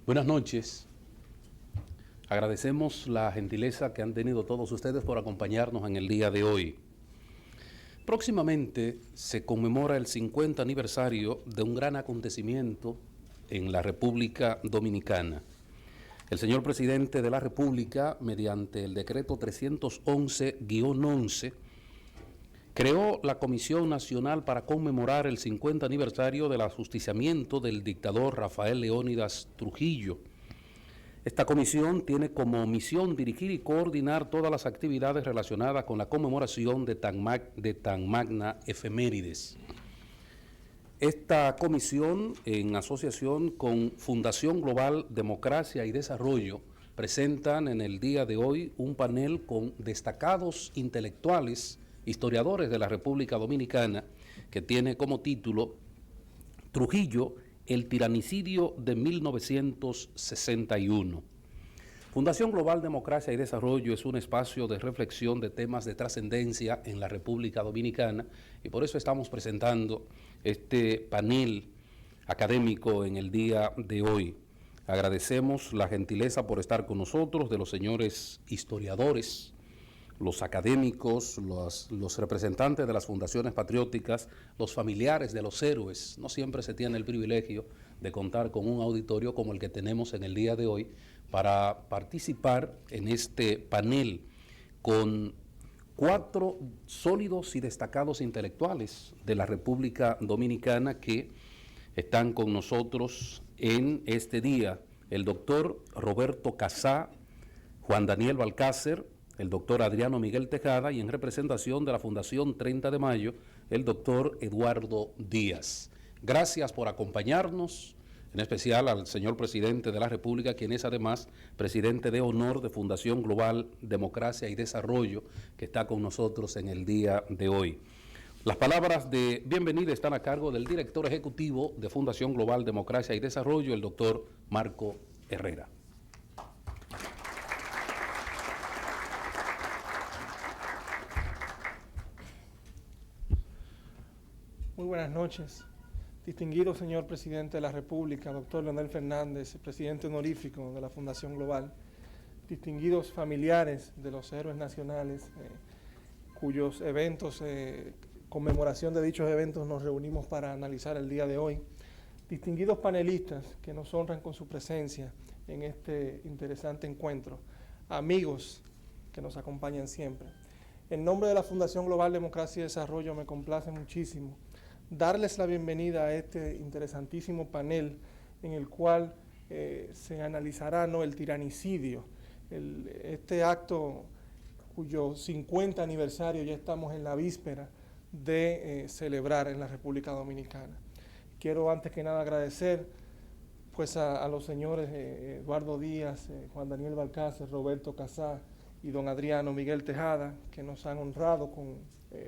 Buenas noches. Agradecemos la gentileza que han tenido todos ustedes por acompañarnos en el día de hoy. Próximamente se conmemora el 50 aniversario de un gran acontecimiento en la República Dominicana. El señor presidente de la República, mediante el decreto 311-11, creó la Comisión Nacional para conmemorar el 50 aniversario del ajusticiamiento del dictador Rafael Leónidas Trujillo. Esta comisión tiene como misión dirigir y coordinar todas las actividades relacionadas con la conmemoración de tan magna efemérides. Esta comisión, en asociación con Fundación Global Democracia y Desarrollo, presentan en el día de hoy un panel con destacados intelectuales, historiadores de la República Dominicana, que tiene como título Trujillo, el tiranicidio de 1961. Fundación Global Democracia y Desarrollo es un espacio de reflexión de temas de trascendencia en la República Dominicana y por eso estamos presentando este panel académico en el día de hoy. Agradecemos la gentileza por estar con nosotros de los señores historiadores, los académicos, los representantes de las fundaciones patrióticas, los familiares de los héroes. No siempre se tiene el privilegio de contar con un auditorio como el que tenemos en el día de hoy para participar en este panel con 4 sólidos y destacados intelectuales de la República Dominicana que están con nosotros en este día. El doctor Roberto Casá, Juan Daniel Balcácer, el doctor Adriano Miguel Tejada y en representación de la Fundación 30 de Mayo, el doctor Eduardo Díaz. Gracias por acompañarnos, en especial al señor presidente de la República, quien es además presidente de honor de Fundación Global Democracia y Desarrollo, que está con nosotros en el día de hoy. Las palabras de bienvenida están a cargo del director ejecutivo de Fundación Global Democracia y Desarrollo, el doctor Marco Herrera. Muy buenas noches. Distinguido señor presidente de la República, doctor Leonel Fernández, presidente honorífico de la Fundación Global, distinguidos familiares de los héroes nacionales, cuyos eventos, conmemoración de dichos eventos nos reunimos para analizar el día de hoy, distinguidos panelistas que nos honran con su presencia en este interesante encuentro, amigos que nos acompañan siempre. En nombre de la Fundación Global Democracia y Desarrollo me complace muchísimo darles la bienvenida a este interesantísimo panel en el cual se analizará el tiranicidio, este acto cuyo 50 aniversario ya estamos en la víspera de celebrar en la República Dominicana. Quiero antes que nada agradecer pues a los señores Eduardo Díaz, Juan Daniel Balcácer, Roberto Casá y don Adriano Miguel Tejada, que nos han honrado con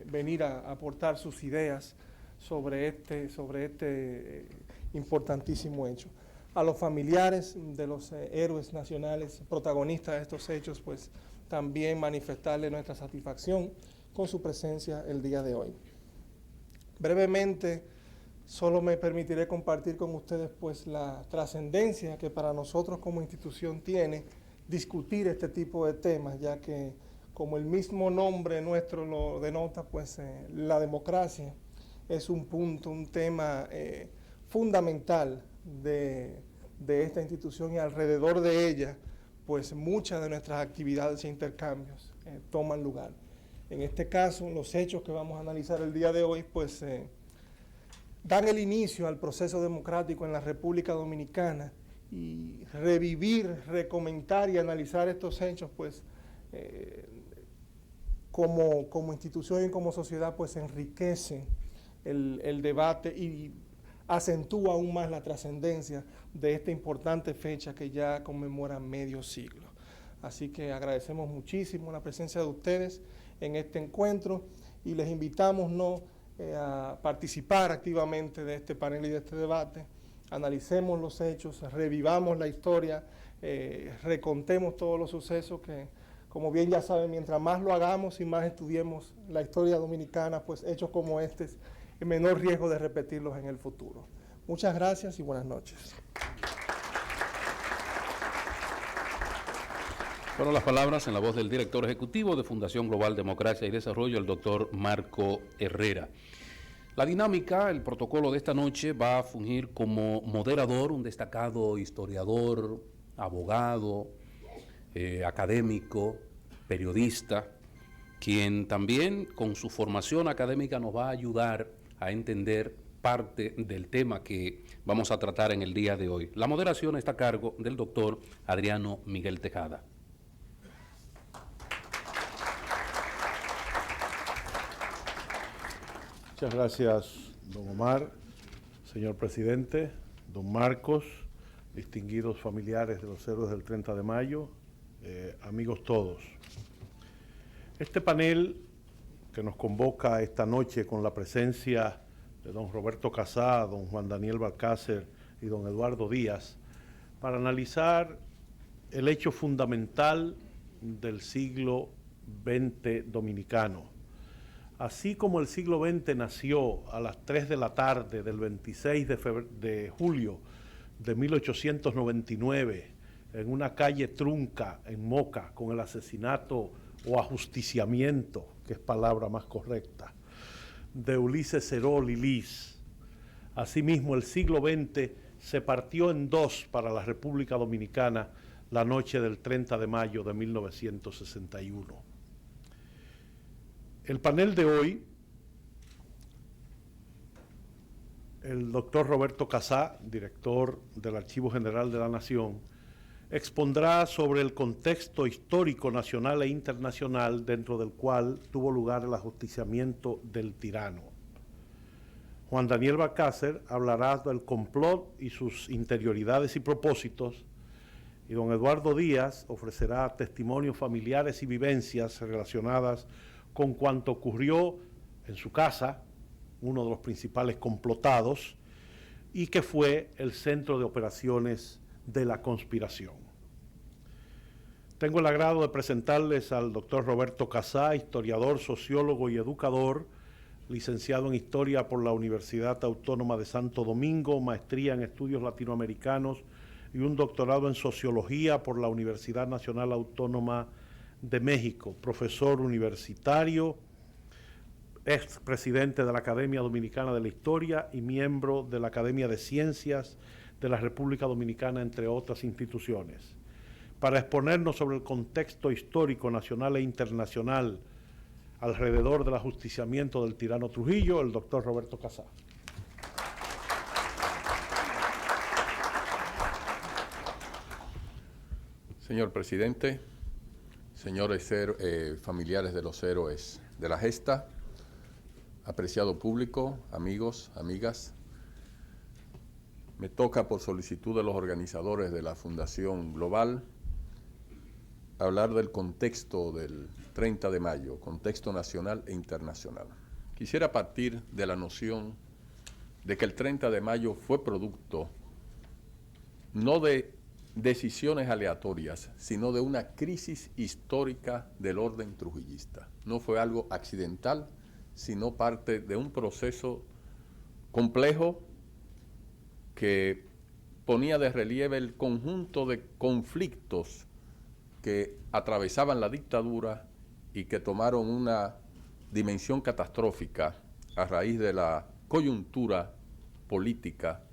venir a aportar sus ideas sobre este importantísimo hecho. A los familiares de los héroes nacionales protagonistas de estos hechos, pues también manifestarles nuestra satisfacción con su presencia el día de hoy. Brevemente, solo me permitiré compartir con ustedes pues la trascendencia que para nosotros como institución tiene discutir este tipo de temas, ya que como el mismo nombre nuestro lo denota, pues la democracia es un punto, un tema fundamental de esta institución y alrededor de ella, pues muchas de nuestras actividades e intercambios toman lugar. En este caso, los hechos que vamos a analizar el día de hoy, pues dan el inicio al proceso democrático en la República Dominicana y revivir, recomentar y analizar estos hechos, pues como institución y como sociedad, pues enriquece el debate y acentúa aún más la trascendencia de esta importante fecha que ya conmemora medio siglo. Así que agradecemos muchísimo la presencia de ustedes en este encuentro y les invitamos a participar activamente de este panel y de este debate. Analicemos los hechos, revivamos la historia, recontemos todos los sucesos que, como bien ya saben, mientras más lo hagamos y más estudiemos la historia dominicana, pues hechos como este, el menor riesgo de repetirlos en el futuro. Muchas gracias y buenas noches. Fueron las palabras en la voz del director ejecutivo de Fundación Global Democracia y Desarrollo, el doctor Marco Herrera. La dinámica, el protocolo de esta noche va a fungir como moderador un destacado historiador, abogado, académico, periodista, quien también con su formación académica nos va a ayudar a entender parte del tema que vamos a tratar en el día de hoy. La moderación está a cargo del doctor Adriano Miguel Tejada. Muchas gracias, don Omar, señor presidente, don Marcos, distinguidos familiares de los héroes del 30 de mayo, amigos todos. Este panel que nos convoca esta noche con la presencia de don Roberto Casá, don Juan Daniel Balcácer y don Eduardo Díaz, para analizar el hecho fundamental del siglo XX dominicano. Así como el siglo XX nació a las 3 de la tarde del 26 de julio de 1899 en una calle trunca en Moca con el asesinato o ajusticiamiento, que es palabra más correcta, de Ulises Serol Lilis. Asimismo, el siglo XX se partió en dos para la República Dominicana la noche del 30 de mayo de 1961. El panel de hoy, el doctor Roberto Casá, director del Archivo General de la Nación, expondrá sobre el contexto histórico nacional e internacional dentro del cual tuvo lugar el ajusticiamiento del tirano. Juan Daniel Balcácer hablará del complot y sus interioridades y propósitos, y don Eduardo Díaz ofrecerá testimonios familiares y vivencias relacionadas con cuanto ocurrió en su casa, uno de los principales complotados, y que fue el centro de operaciones de la conspiración. Tengo el agrado de presentarles al doctor Roberto Casá, historiador, sociólogo y educador, licenciado en Historia por la Universidad Autónoma de Santo Domingo, maestría en Estudios Latinoamericanos y un doctorado en Sociología por la Universidad Nacional Autónoma de México, profesor universitario, ex presidente de la Academia Dominicana de la Historia y miembro de la Academia de Ciencias de la República Dominicana, entre otras instituciones, para exponernos sobre el contexto histórico nacional e internacional alrededor del ajusticiamiento del tirano Trujillo, el doctor Roberto Casá. Señor presidente, señores familiares de los héroes de la gesta, apreciado público, amigos, amigas, me toca por solicitud de los organizadores de la Fundación Global hablar del contexto del 30 de mayo, contexto nacional e internacional. Quisiera partir de la noción de que el 30 de mayo fue producto no de decisiones aleatorias, sino de una crisis histórica del orden trujillista. No fue algo accidental, sino parte de un proceso complejo que ponía de relieve el conjunto de conflictos que atravesaban la dictadura y que tomaron una dimensión catastrófica a raíz de la coyuntura política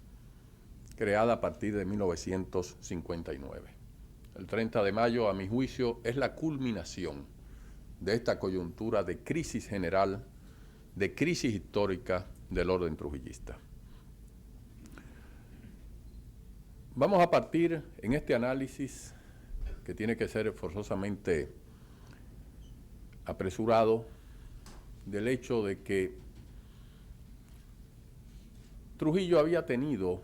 creada a partir de 1959. El 30 de mayo, a mi juicio, es la culminación de esta coyuntura de crisis general, de crisis histórica del orden trujillista. Vamos a partir en este análisis, que tiene que ser forzosamente apresurado, del hecho de que Trujillo había tenido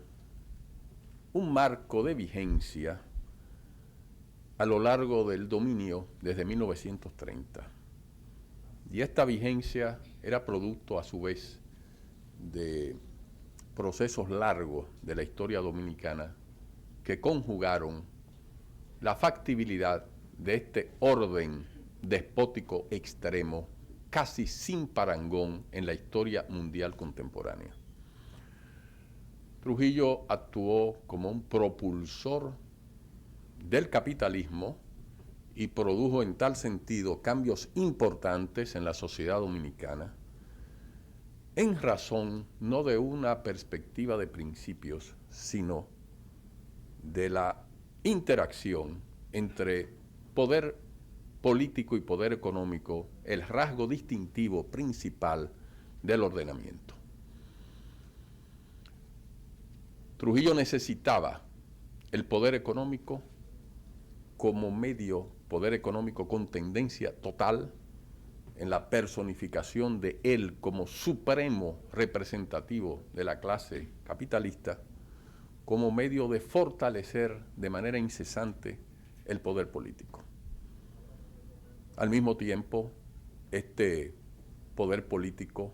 un marco de vigencia a lo largo del dominio desde 1930. Y esta vigencia era producto, a su vez, de procesos largos de la historia dominicana que conjugaron la factibilidad de este orden despótico extremo casi sin parangón en la historia mundial contemporánea. Trujillo actuó como un propulsor del capitalismo y produjo en tal sentido cambios importantes en la sociedad dominicana, en razón no de una perspectiva de principios, sino de la interacción entre poder político y poder económico, el rasgo distintivo principal del ordenamiento. Trujillo necesitaba el poder económico como medio, poder económico con tendencia total, en la personificación de él como supremo representativo de la clase capitalista, como medio de fortalecer de manera incesante el poder político. Al mismo tiempo, este poder político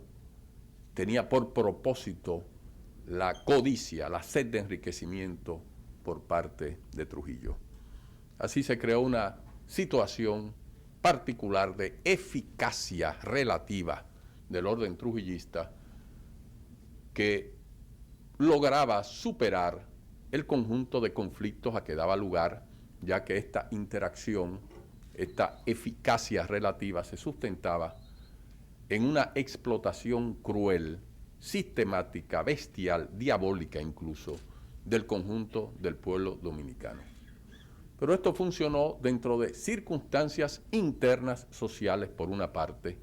tenía por propósito la codicia, la sed de enriquecimiento por parte de Trujillo. Así se creó una situación particular de eficacia relativa del orden trujillista que lograba superar el conjunto de conflictos a que daba lugar, ya que esta interacción, esta eficacia relativa se sustentaba en una explotación cruel, sistemática, bestial, diabólica incluso, del conjunto del pueblo dominicano. Pero esto funcionó dentro de circunstancias internas sociales, por una parte,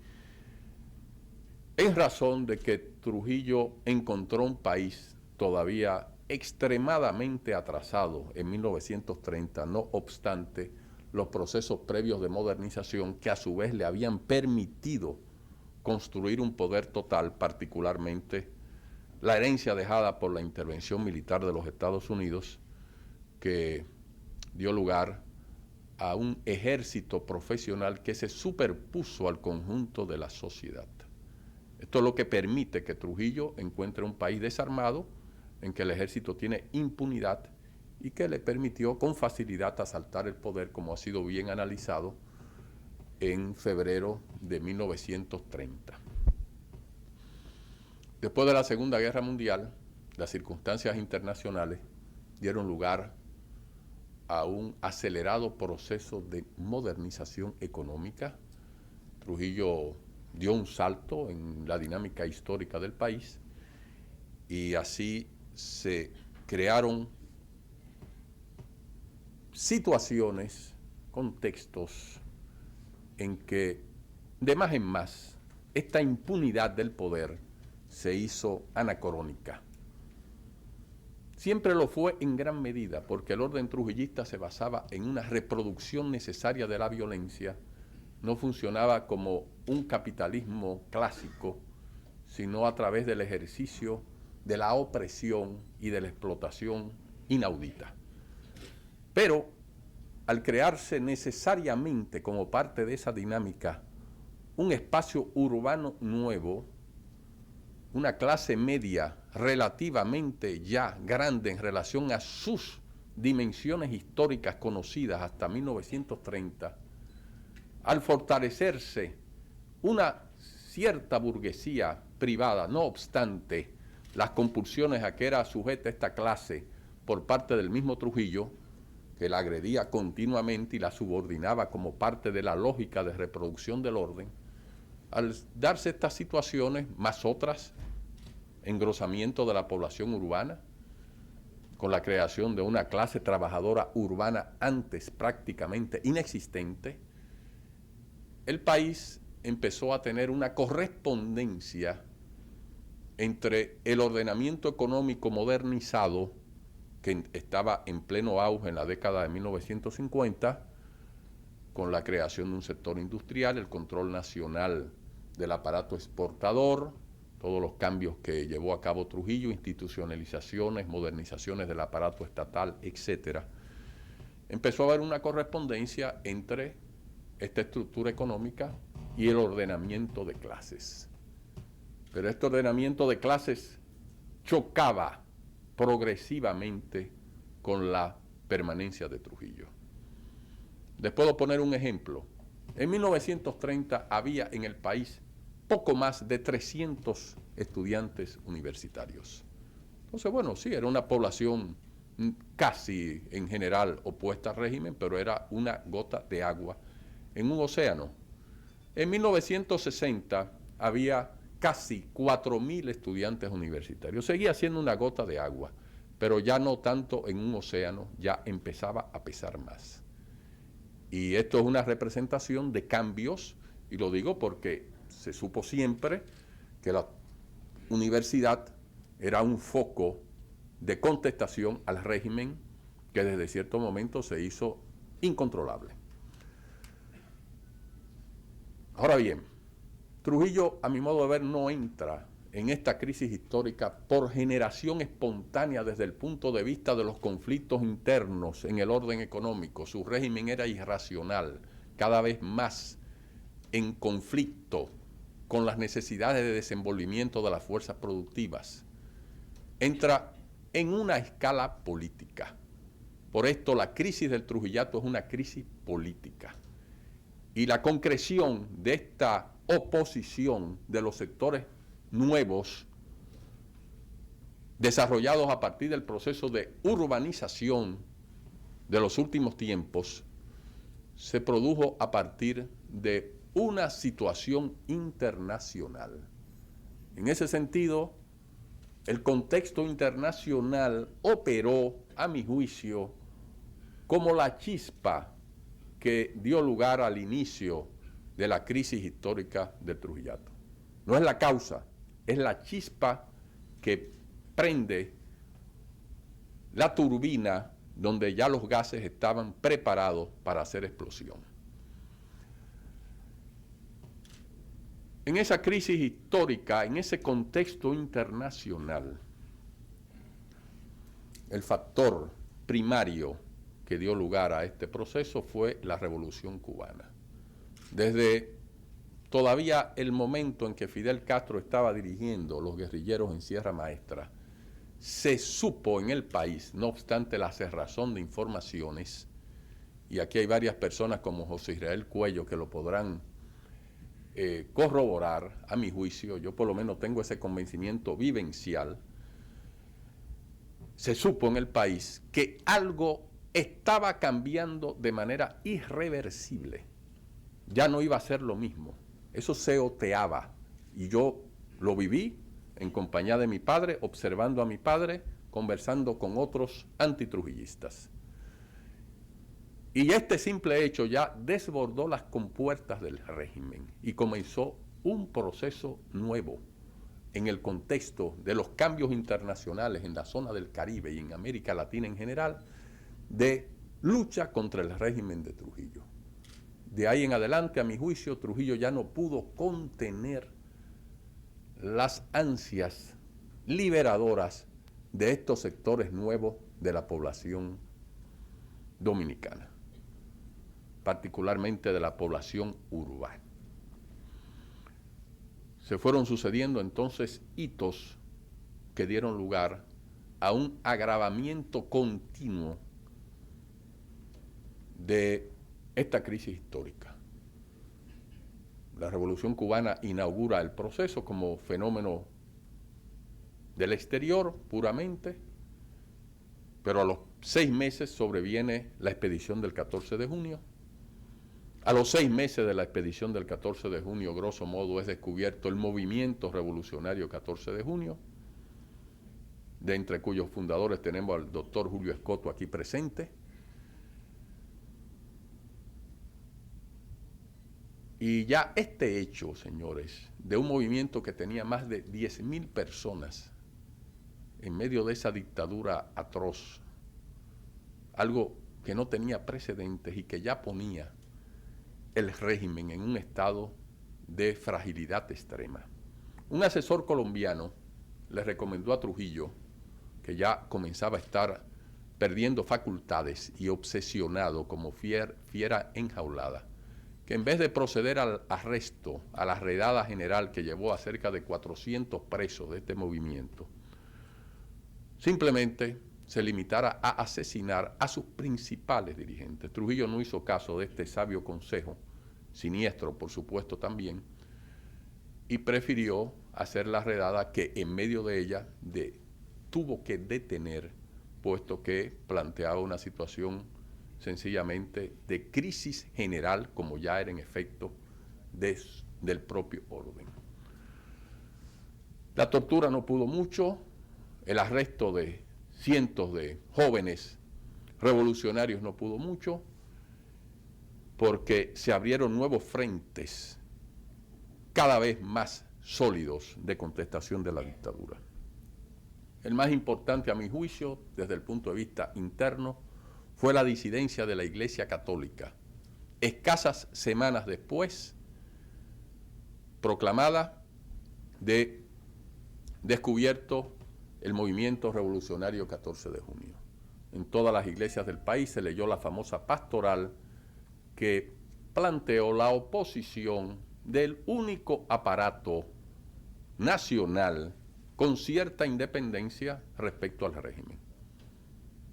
en razón de que Trujillo encontró un país todavía extremadamente atrasado en 1930, no obstante los procesos previos de modernización que a su vez le habían permitido construir un poder total, particularmente la herencia dejada por la intervención militar de los Estados Unidos, que dio lugar a un ejército profesional que se superpuso al conjunto de la sociedad. Esto es lo que permite que Trujillo encuentre un país desarmado, en que el ejército tiene impunidad y que le permitió con facilidad asaltar el poder, como ha sido bien analizado, en febrero de 1930. Después de la Segunda Guerra Mundial, las circunstancias internacionales dieron lugar a un acelerado proceso de modernización económica. Trujillo dio un salto en la dinámica histórica del país y así se crearon situaciones, contextos en que de más en más esta impunidad del poder se hizo anacrónica. Siempre lo fue en gran medida, porque el orden trujillista se basaba en una reproducción necesaria de la violencia, no funcionaba como un capitalismo clásico, sino a través del ejercicio de la opresión y de la explotación inaudita. Pero al crearse necesariamente como parte de esa dinámica un espacio urbano nuevo, una clase media relativamente ya grande en relación a sus dimensiones históricas conocidas hasta 1930, al fortalecerse una cierta burguesía privada, no obstante las compulsiones a que era sujeta esta clase por parte del mismo Trujillo, que la agredía continuamente y la subordinaba como parte de la lógica de reproducción del orden, al darse estas situaciones, más otras, engrosamiento de la población urbana, con la creación de una clase trabajadora urbana antes prácticamente inexistente, el país empezó a tener una correspondencia entre el ordenamiento económico modernizado, que estaba en pleno auge en la década de 1950, con la creación de un sector industrial, el control nacional del aparato exportador, todos los cambios que llevó a cabo Trujillo, institucionalizaciones, modernizaciones del aparato estatal, etc. Empezó a haber una correspondencia entre esta estructura económica y el ordenamiento de clases. Pero este ordenamiento de clases chocaba progresivamente con la permanencia de Trujillo. Les puedo poner un ejemplo. En 1930 había en el país poco más de 300 estudiantes universitarios. Entonces, bueno, sí, era una población casi en general opuesta al régimen, pero era una gota de agua en un océano. En 1960 había casi 4.000 estudiantes universitarios. Seguía siendo una gota de agua, pero ya no tanto en un océano, ya empezaba a pesar más. Y esto es una representación de cambios, y lo digo porque se supo siempre que la universidad era un foco de contestación al régimen que desde cierto momento se hizo incontrolable. Ahora bien, Trujillo, a mi modo de ver, no entra en esta crisis histórica por generación espontánea desde el punto de vista de los conflictos internos en el orden económico. Su régimen era irracional, cada vez más en conflicto con las necesidades de desenvolvimiento de las fuerzas productivas. Entra en una escala política. Por esto la crisis del Trujillato es una crisis política. Y la concreción de esta oposición de los sectores nuevos desarrollados a partir del proceso de urbanización de los últimos tiempos se produjo a partir de una situación internacional. En ese sentido, el contexto internacional operó, a mi juicio, como la chispa que dio lugar al inicio de la crisis histórica del Trujillato. No es la causa, es la chispa que prende la turbina donde ya los gases estaban preparados para hacer explosión. En esa crisis histórica, en ese contexto internacional, el factor primario que dio lugar a este proceso fue la Revolución Cubana. Desde todavía el momento en que Fidel Castro estaba dirigiendo los guerrilleros en Sierra Maestra, se supo en el país, no obstante la cerrazón de informaciones, y aquí hay varias personas como José Israel Cuello que lo podrán corroborar, a mi juicio, yo por lo menos tengo ese convencimiento vivencial, se supo en el país que algo estaba cambiando de manera irreversible. Ya no iba a ser lo mismo. Eso se oteaba. Y yo lo viví en compañía de mi padre, observando a mi padre, conversando con otros antitrujillistas. Y este simple hecho ya desbordó las compuertas del régimen y comenzó un proceso nuevo en el contexto de los cambios internacionales en la zona del Caribe y en América Latina en general, de lucha contra el régimen de Trujillo. De ahí en adelante, a mi juicio, Trujillo ya no pudo contener las ansias liberadoras de estos sectores nuevos de la población dominicana, particularmente de la población urbana. Se fueron sucediendo entonces hitos que dieron lugar a un agravamiento continuo de esta crisis histórica. La Revolución Cubana inaugura el proceso como fenómeno del exterior puramente, pero a los 6 meses sobreviene la expedición del 14 de junio. A los 6 meses de la expedición del 14 de junio, grosso modo, es descubierto el movimiento revolucionario 14 de junio, de entre cuyos fundadores tenemos al doctor Julio Escoto aquí presente. Y ya este hecho, señores, de un movimiento que tenía más de 10.000 personas en medio de esa dictadura atroz, algo que no tenía precedentes y que ya ponía el régimen en un estado de fragilidad extrema. Un asesor colombiano le recomendó a Trujillo, que ya comenzaba a estar perdiendo facultades y obsesionado como fiera enjaulada, que en vez de proceder al arresto, a la redada general que llevó a cerca de 400 presos de este movimiento, simplemente se limitara a asesinar a sus principales dirigentes. Trujillo no hizo caso de este sabio consejo, siniestro por supuesto también, y prefirió hacer la redada que en medio de ella tuvo que detener puesto que planteaba una situación sencillamente de crisis general, como ya era en efecto del propio orden. La tortura no pudo mucho, el arresto de cientos de jóvenes revolucionarios no pudo mucho, porque se abrieron nuevos frentes cada vez más sólidos de contestación de la dictadura. El más importante, a mi juicio, desde el punto de vista interno, fue la disidencia de la Iglesia Católica, escasas semanas después, proclamada de descubierto el movimiento revolucionario 14 de junio. En todas las iglesias del país se leyó la famosa pastoral que planteó la oposición del único aparato nacional con cierta independencia respecto al régimen.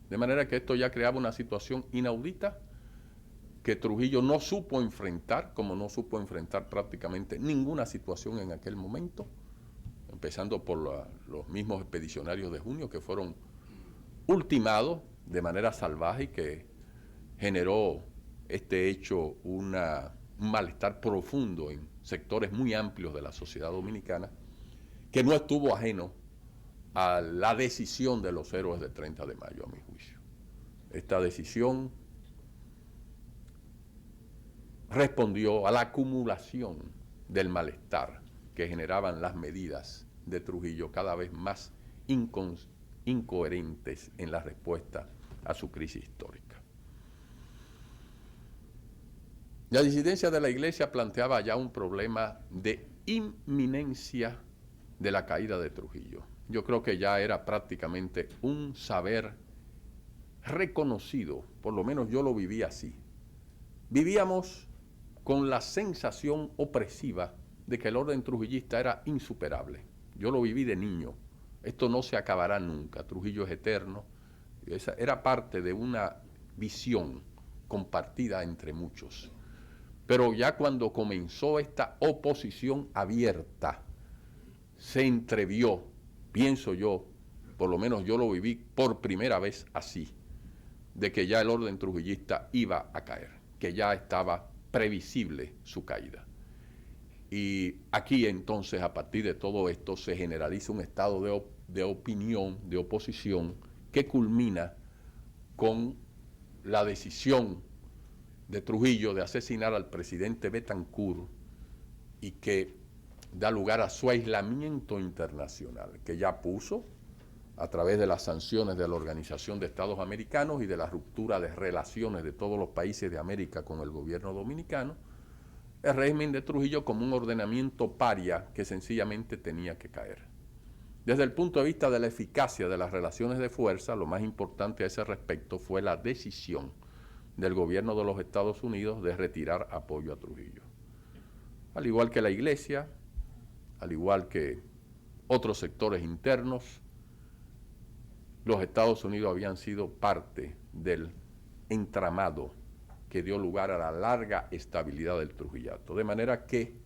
De manera que esto ya creaba una situación inaudita que Trujillo no supo enfrentar, como no supo enfrentar prácticamente ninguna situación en aquel momento, empezando por los mismos expedicionarios de junio que fueron ultimados de manera salvaje y que generó este hecho un malestar profundo en sectores muy amplios de la sociedad dominicana, que no estuvo ajeno a la decisión de los héroes del 30 de mayo, a mi juicio. Esta decisión respondió a la acumulación del malestar que generaban las medidas de Trujillo, cada vez más incoherentes en la respuesta a su crisis histórica. La disidencia de la Iglesia planteaba ya un problema de inminencia de la caída de Trujillo. Yo creo que ya era prácticamente un saber reconocido, por lo menos yo lo viví así. Vivíamos con la sensación opresiva de que el orden trujillista era insuperable. Yo lo viví de niño. Esto no se acabará nunca. Trujillo es eterno. Esa era parte de una visión compartida entre muchos. Pero ya cuando comenzó esta oposición abierta, se entrevió, pienso yo, por lo menos yo lo viví por primera vez así, de que ya el orden trujillista iba a caer, que ya estaba previsible su caída. Y aquí entonces, a partir de todo esto, se generaliza un estado de opinión, de oposición, que culmina con la decisión de Trujillo de asesinar al presidente Betancur y que da lugar a su aislamiento internacional, que ya puso a través de las sanciones de la Organización de Estados Americanos y de la ruptura de relaciones de todos los países de América con el gobierno dominicano, el régimen de Trujillo como un ordenamiento paria que sencillamente tenía que caer. Desde el punto de vista de la eficacia de las relaciones de fuerza, lo más importante a ese respecto fue la decisión del gobierno de los Estados Unidos de retirar apoyo a Trujillo. Al igual que la Iglesia, al igual que otros sectores internos, los Estados Unidos habían sido parte del entramado que dio lugar a la larga estabilidad del trujillato. De manera que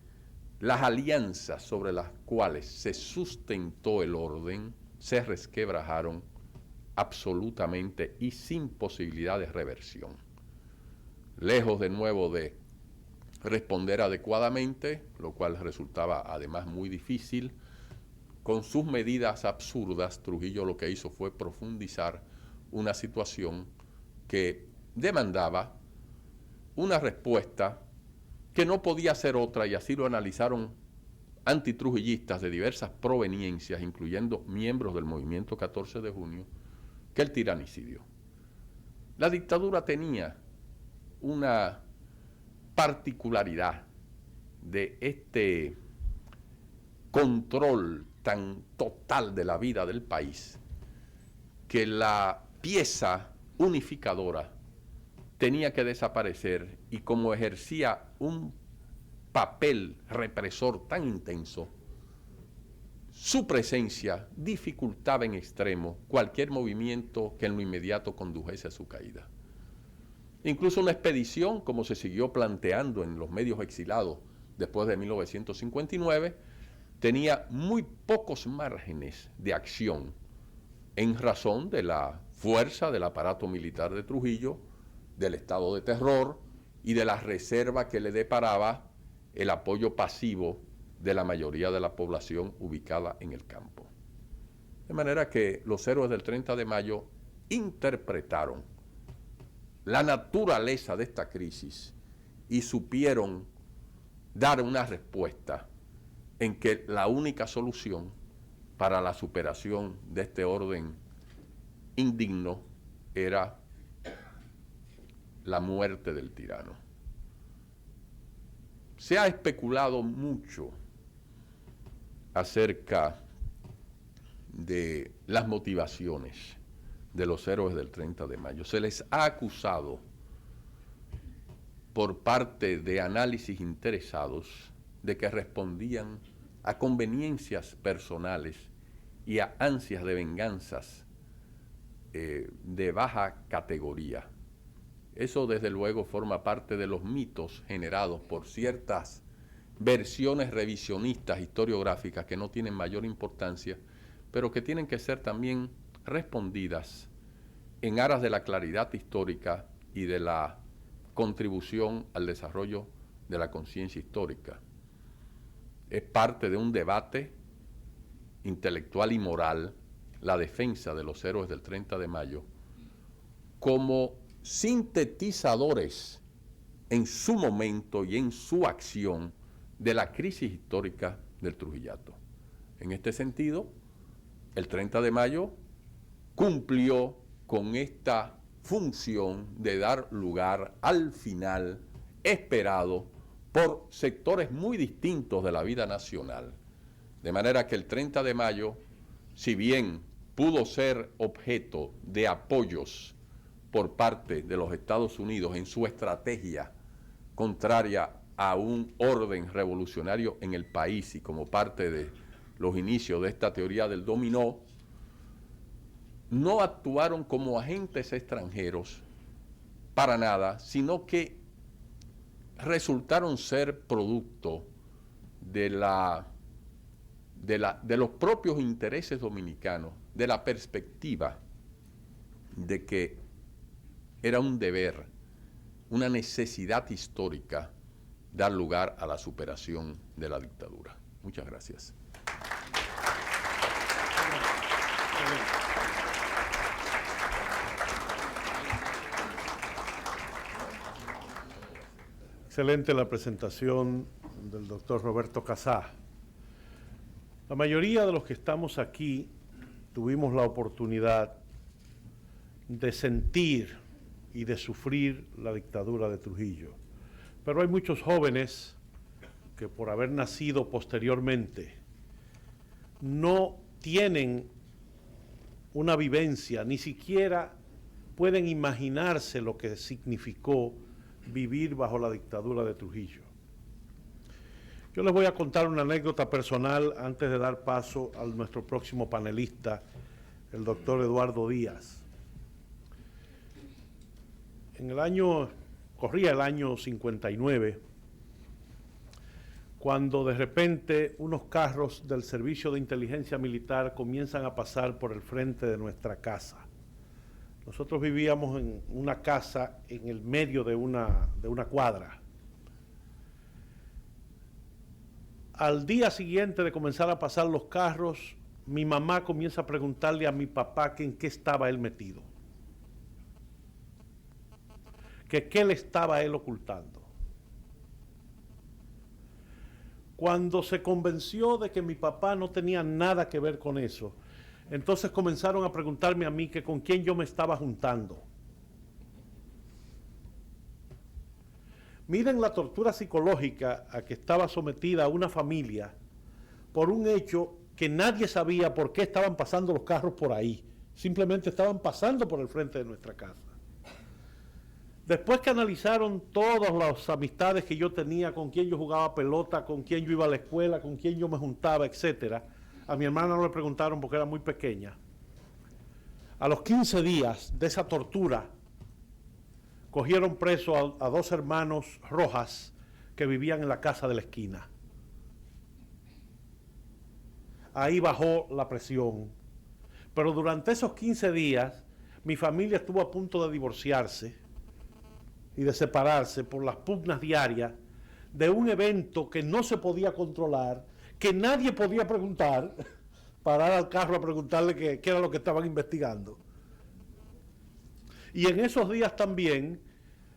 las alianzas sobre las cuales se sustentó el orden se resquebrajaron absolutamente y sin posibilidad de reversión. Lejos de nuevo de responder adecuadamente, lo cual resultaba además muy difícil, con sus medidas absurdas, Trujillo lo que hizo fue profundizar una situación que demandaba una respuesta que no podía ser otra, y así lo analizaron antitrujillistas de diversas proveniencias, incluyendo miembros del movimiento 14 de junio, que el tiranicidio. La dictadura tenía una particularidad de este control tan total de la vida del país, que la pieza unificadora tenía que desaparecer, y como ejercía un papel represor tan intenso, su presencia dificultaba en extremo cualquier movimiento que en lo inmediato condujese a su caída. Incluso una expedición, como se siguió planteando en los medios exilados después de 1959, tenía muy pocos márgenes de acción en razón de la fuerza del aparato militar de Trujillo, del estado de terror y de la reserva que le deparaba el apoyo pasivo de la mayoría de la población ubicada en el campo. De manera que los héroes del 30 de mayo interpretaron la naturaleza de esta crisis y supieron dar una respuesta en que la única solución para la superación de este orden indigno era la muerte del tirano. Se ha especulado mucho acerca de las motivaciones de los héroes del 30 de mayo. Se les ha acusado por parte de análisis interesados de que respondían a conveniencias personales y a ansias de venganzas de baja categoría. Eso desde luego forma parte de los mitos generados por ciertas versiones revisionistas historiográficas que no tienen mayor importancia, pero que tienen que ser también respondidas en aras de la claridad histórica y de la contribución al desarrollo de la conciencia histórica. Es parte de un debate intelectual y moral la defensa de los héroes del 30 de mayo como sintetizadores en su momento y en su acción de la crisis histórica del Trujillato. En este sentido, el 30 de mayo cumplió con esta función de dar lugar al final esperado por sectores muy distintos de la vida nacional. De manera que el 30 de mayo, si bien pudo ser objeto de apoyos por parte de los Estados Unidos en su estrategia contraria a un orden revolucionario en el país y como parte de los inicios de esta teoría del dominó, no actuaron como agentes extranjeros para nada, sino que resultaron ser producto de los propios intereses dominicanos, de la perspectiva de que era un deber, una necesidad histórica dar lugar a la superación de la dictadura. Muchas gracias. Excelente la presentación del doctor Roberto Casá. La mayoría de los que estamos aquí tuvimos la oportunidad de sentir y de sufrir la dictadura de Trujillo. Pero hay muchos jóvenes que por haber nacido posteriormente no tienen una vivencia, ni siquiera pueden imaginarse lo que significó vivir bajo la dictadura de Trujillo. Yo les voy a contar una anécdota personal antes de dar paso a nuestro próximo panelista, el doctor Eduardo Díaz. Corría el año 59, cuando de repente unos carros del Servicio de Inteligencia Militar comienzan a pasar por el frente de nuestra casa. Nosotros vivíamos en una casa en el medio de una cuadra. Al día siguiente de comenzar a pasar los carros, mi mamá comienza a preguntarle a mi papá que en qué estaba él metido. Que qué le estaba él ocultando. Cuando se convenció de que mi papá no tenía nada que ver con eso, entonces comenzaron a preguntarme a mí que con quién yo me estaba juntando. Miren la tortura psicológica a que estaba sometida una familia por un hecho que nadie sabía por qué estaban pasando los carros por ahí. Simplemente estaban pasando por el frente de nuestra casa. Después que analizaron todas las amistades que yo tenía, con quién yo jugaba pelota, con quién yo iba a la escuela, con quién yo me juntaba, etcétera, a mi hermana no le preguntaron porque era muy pequeña. A los 15 días de esa tortura, cogieron preso a dos hermanos Rojas que vivían en la casa de la esquina. Ahí bajó la presión. Pero durante esos 15 días mi familia estuvo a punto de divorciarse y de separarse por las pugnas diarias de un evento que no se podía controlar, que nadie podía preguntar, parar al carro a preguntarle qué era lo que estaban investigando. Y en esos días también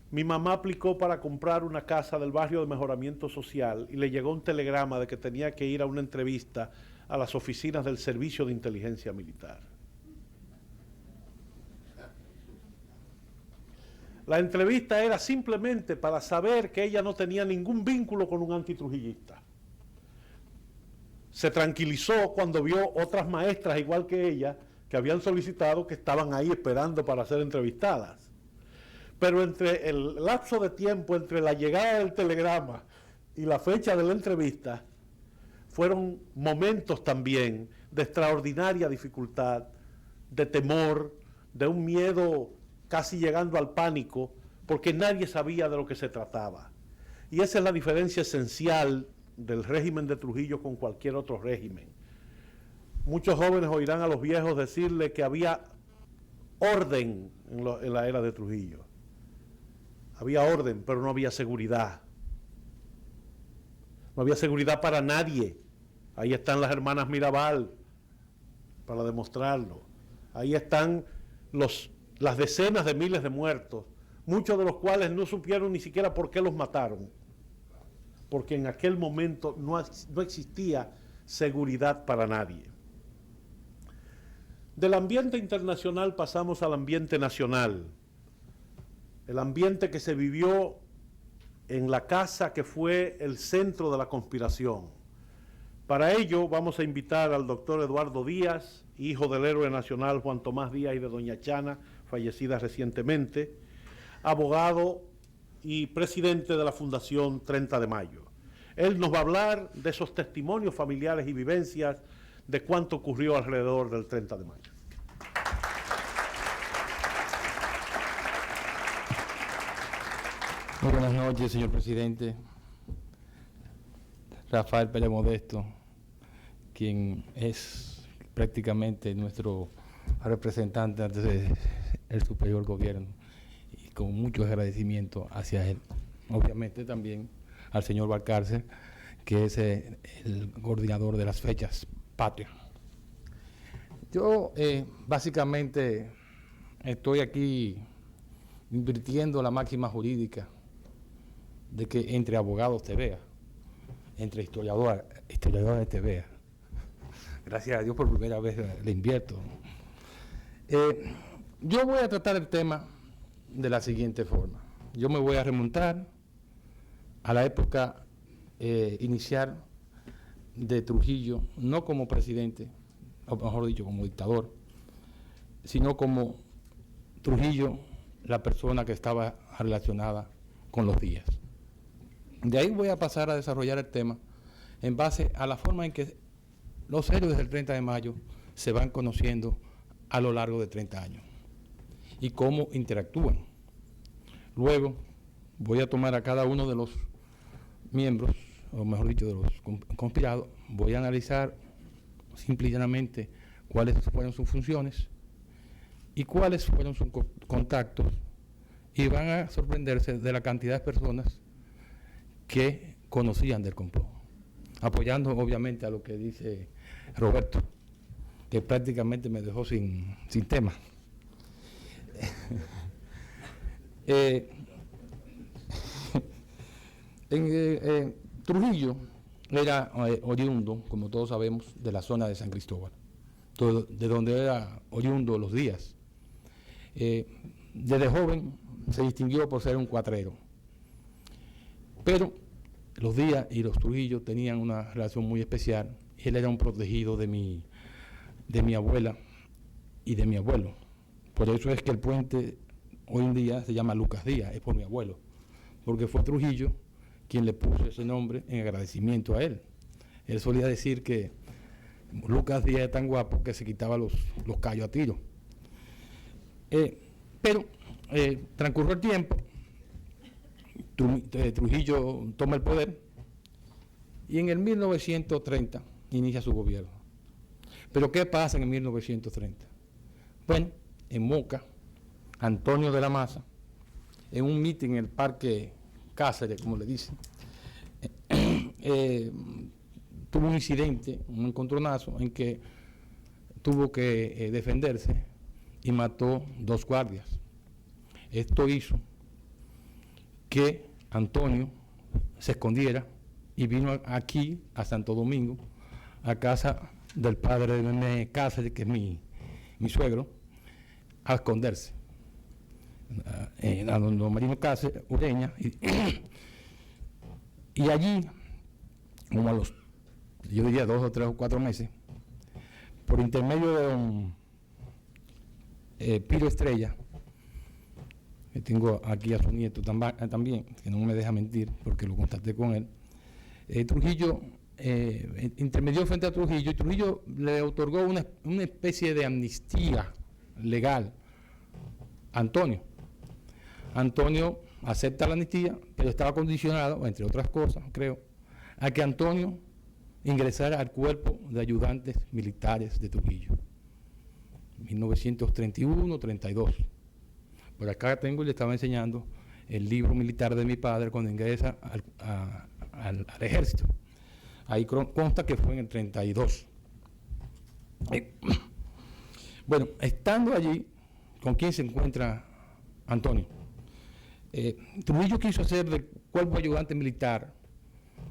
mi mamá aplicó para comprar una casa del barrio de mejoramiento social y le llegó un telegrama de que tenía que ir a una entrevista a las oficinas del Servicio de Inteligencia Militar. La entrevista era simplemente para saber que ella no tenía ningún vínculo con un antitrujillista. Se tranquilizó cuando vio otras maestras igual que ella que habían solicitado, que estaban ahí esperando para ser entrevistadas. Pero entre el lapso de tiempo entre la llegada del telegrama y la fecha de la entrevista, fueron momentos también de extraordinaria dificultad, de temor, de un miedo casi llegando al pánico, porque nadie sabía de lo que se trataba. Y esa es la diferencia esencial del régimen de Trujillo con cualquier otro régimen. Muchos jóvenes oirán a los viejos decirle que había orden en la era de Trujillo. Había orden, pero no había seguridad. No había seguridad para nadie. Ahí están las hermanas Mirabal para demostrarlo. Ahí están las decenas de miles de muertos, muchos de los cuales no supieron ni siquiera por qué los mataron, porque en aquel momento no existía seguridad para nadie. Del ambiente internacional pasamos al ambiente nacional, el ambiente que se vivió en la casa que fue el centro de la conspiración. Para ello vamos a invitar al doctor Eduardo Díaz, hijo del héroe nacional Juan Tomás Díaz y de doña Chana, fallecida recientemente, abogado y presidente de la Fundación 30 de Mayo. Él nos va a hablar de esos testimonios familiares y vivencias de cuánto ocurrió alrededor del 30 de mayo. Muy buenas noches, señor presidente. Rafael Pérez Modesto, quien es prácticamente nuestro representante ante el superior gobierno, y con mucho agradecimiento hacia él. Obviamente también al señor Valcárcel, que es el coordinador de las fechas patrias. Yo básicamente estoy aquí invirtiendo la máxima jurídica de que entre abogados te vea, entre historiadores te vea. Gracias a Dios por primera vez le invierto. Yo voy a tratar el tema de la siguiente forma. Yo me voy a remontar a la época inicial de Trujillo, no como presidente, o mejor dicho, como dictador, sino como Trujillo, la persona que estaba relacionada con los días. De ahí voy a pasar a desarrollar el tema en base a la forma en que los héroes del 30 de mayo se van conociendo a lo largo de 30 años y cómo interactúan. Luego voy a tomar a cada uno de los miembros, o mejor dicho, de los conspirados, voy a analizar simple y llanamente cuáles fueron sus funciones y cuáles fueron sus contactos, y van a sorprenderse de la cantidad de personas que conocían del complot, apoyando obviamente a lo que dice Roberto, que prácticamente me dejó sin tema. Trujillo era oriundo, como todos sabemos, de la zona de San Cristóbal, de donde era oriundo los Díaz. Desde joven se distinguió por ser un cuatrero, pero los Díaz y los Trujillo tenían una relación muy especial. Él era un protegido de mi abuela y de mi abuelo. Por eso es que el puente hoy en día se llama Lucas Díaz, es por mi abuelo, porque fue Trujillo quien le puso ese nombre en agradecimiento a él. Él solía decir que Lucas Díaz es tan guapo que se quitaba los callos a tiro. Pero transcurrió el tiempo, Trujillo toma el poder y en el 1930 inicia su gobierno. ¿Pero qué pasa en el 1930? Bueno, en Moca Antonio de la Maza, en un meeting en el Parque Cáceres, como le dicen, tuvo un incidente, un encontronazo, en que tuvo que defenderse y mató 2 guardias. Esto hizo que Antonio se escondiera y vino aquí a Santo Domingo, a casa del padre de Nene Cáceres, que es mi suegro, a esconderse. A don Marino Cáceres, Ureña, y allí, como a los, yo diría 2 o 3 o 4 meses, por intermedio de don Piro Estrella, que tengo aquí a su nieto también, que no me deja mentir, porque lo contacté con él, Trujillo intermedió frente a Trujillo, y Trujillo le otorgó una especie de amnistía legal a Antonio. Antonio acepta la amnistía, pero estaba condicionado, entre otras cosas, creo, a que Antonio ingresara al cuerpo de ayudantes militares de Trujillo, 1931-32. Por acá tengo, le estaba enseñando el libro militar de mi padre cuando ingresa al ejército. Ahí consta que fue en el 32. Bueno, estando allí, ¿con quién se encuentra Antonio? Trujillo quiso hacer del cuerpo ayudante militar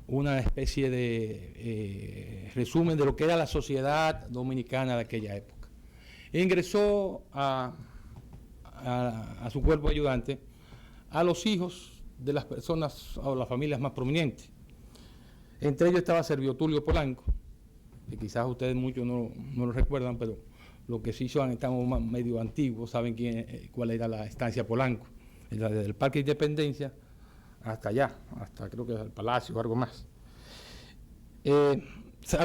una especie de resumen de lo que era la sociedad dominicana de aquella época. Ingresó a su cuerpo ayudante a los hijos de las personas o las familias más prominentes. Entre ellos estaba Servio Tulio Polanco, que quizás ustedes muchos no lo recuerdan, pero los que sí estamos medio antiguos saben cuál era la estancia Polanco, desde el Parque Independencia hasta allá, hasta creo que el Palacio o algo más.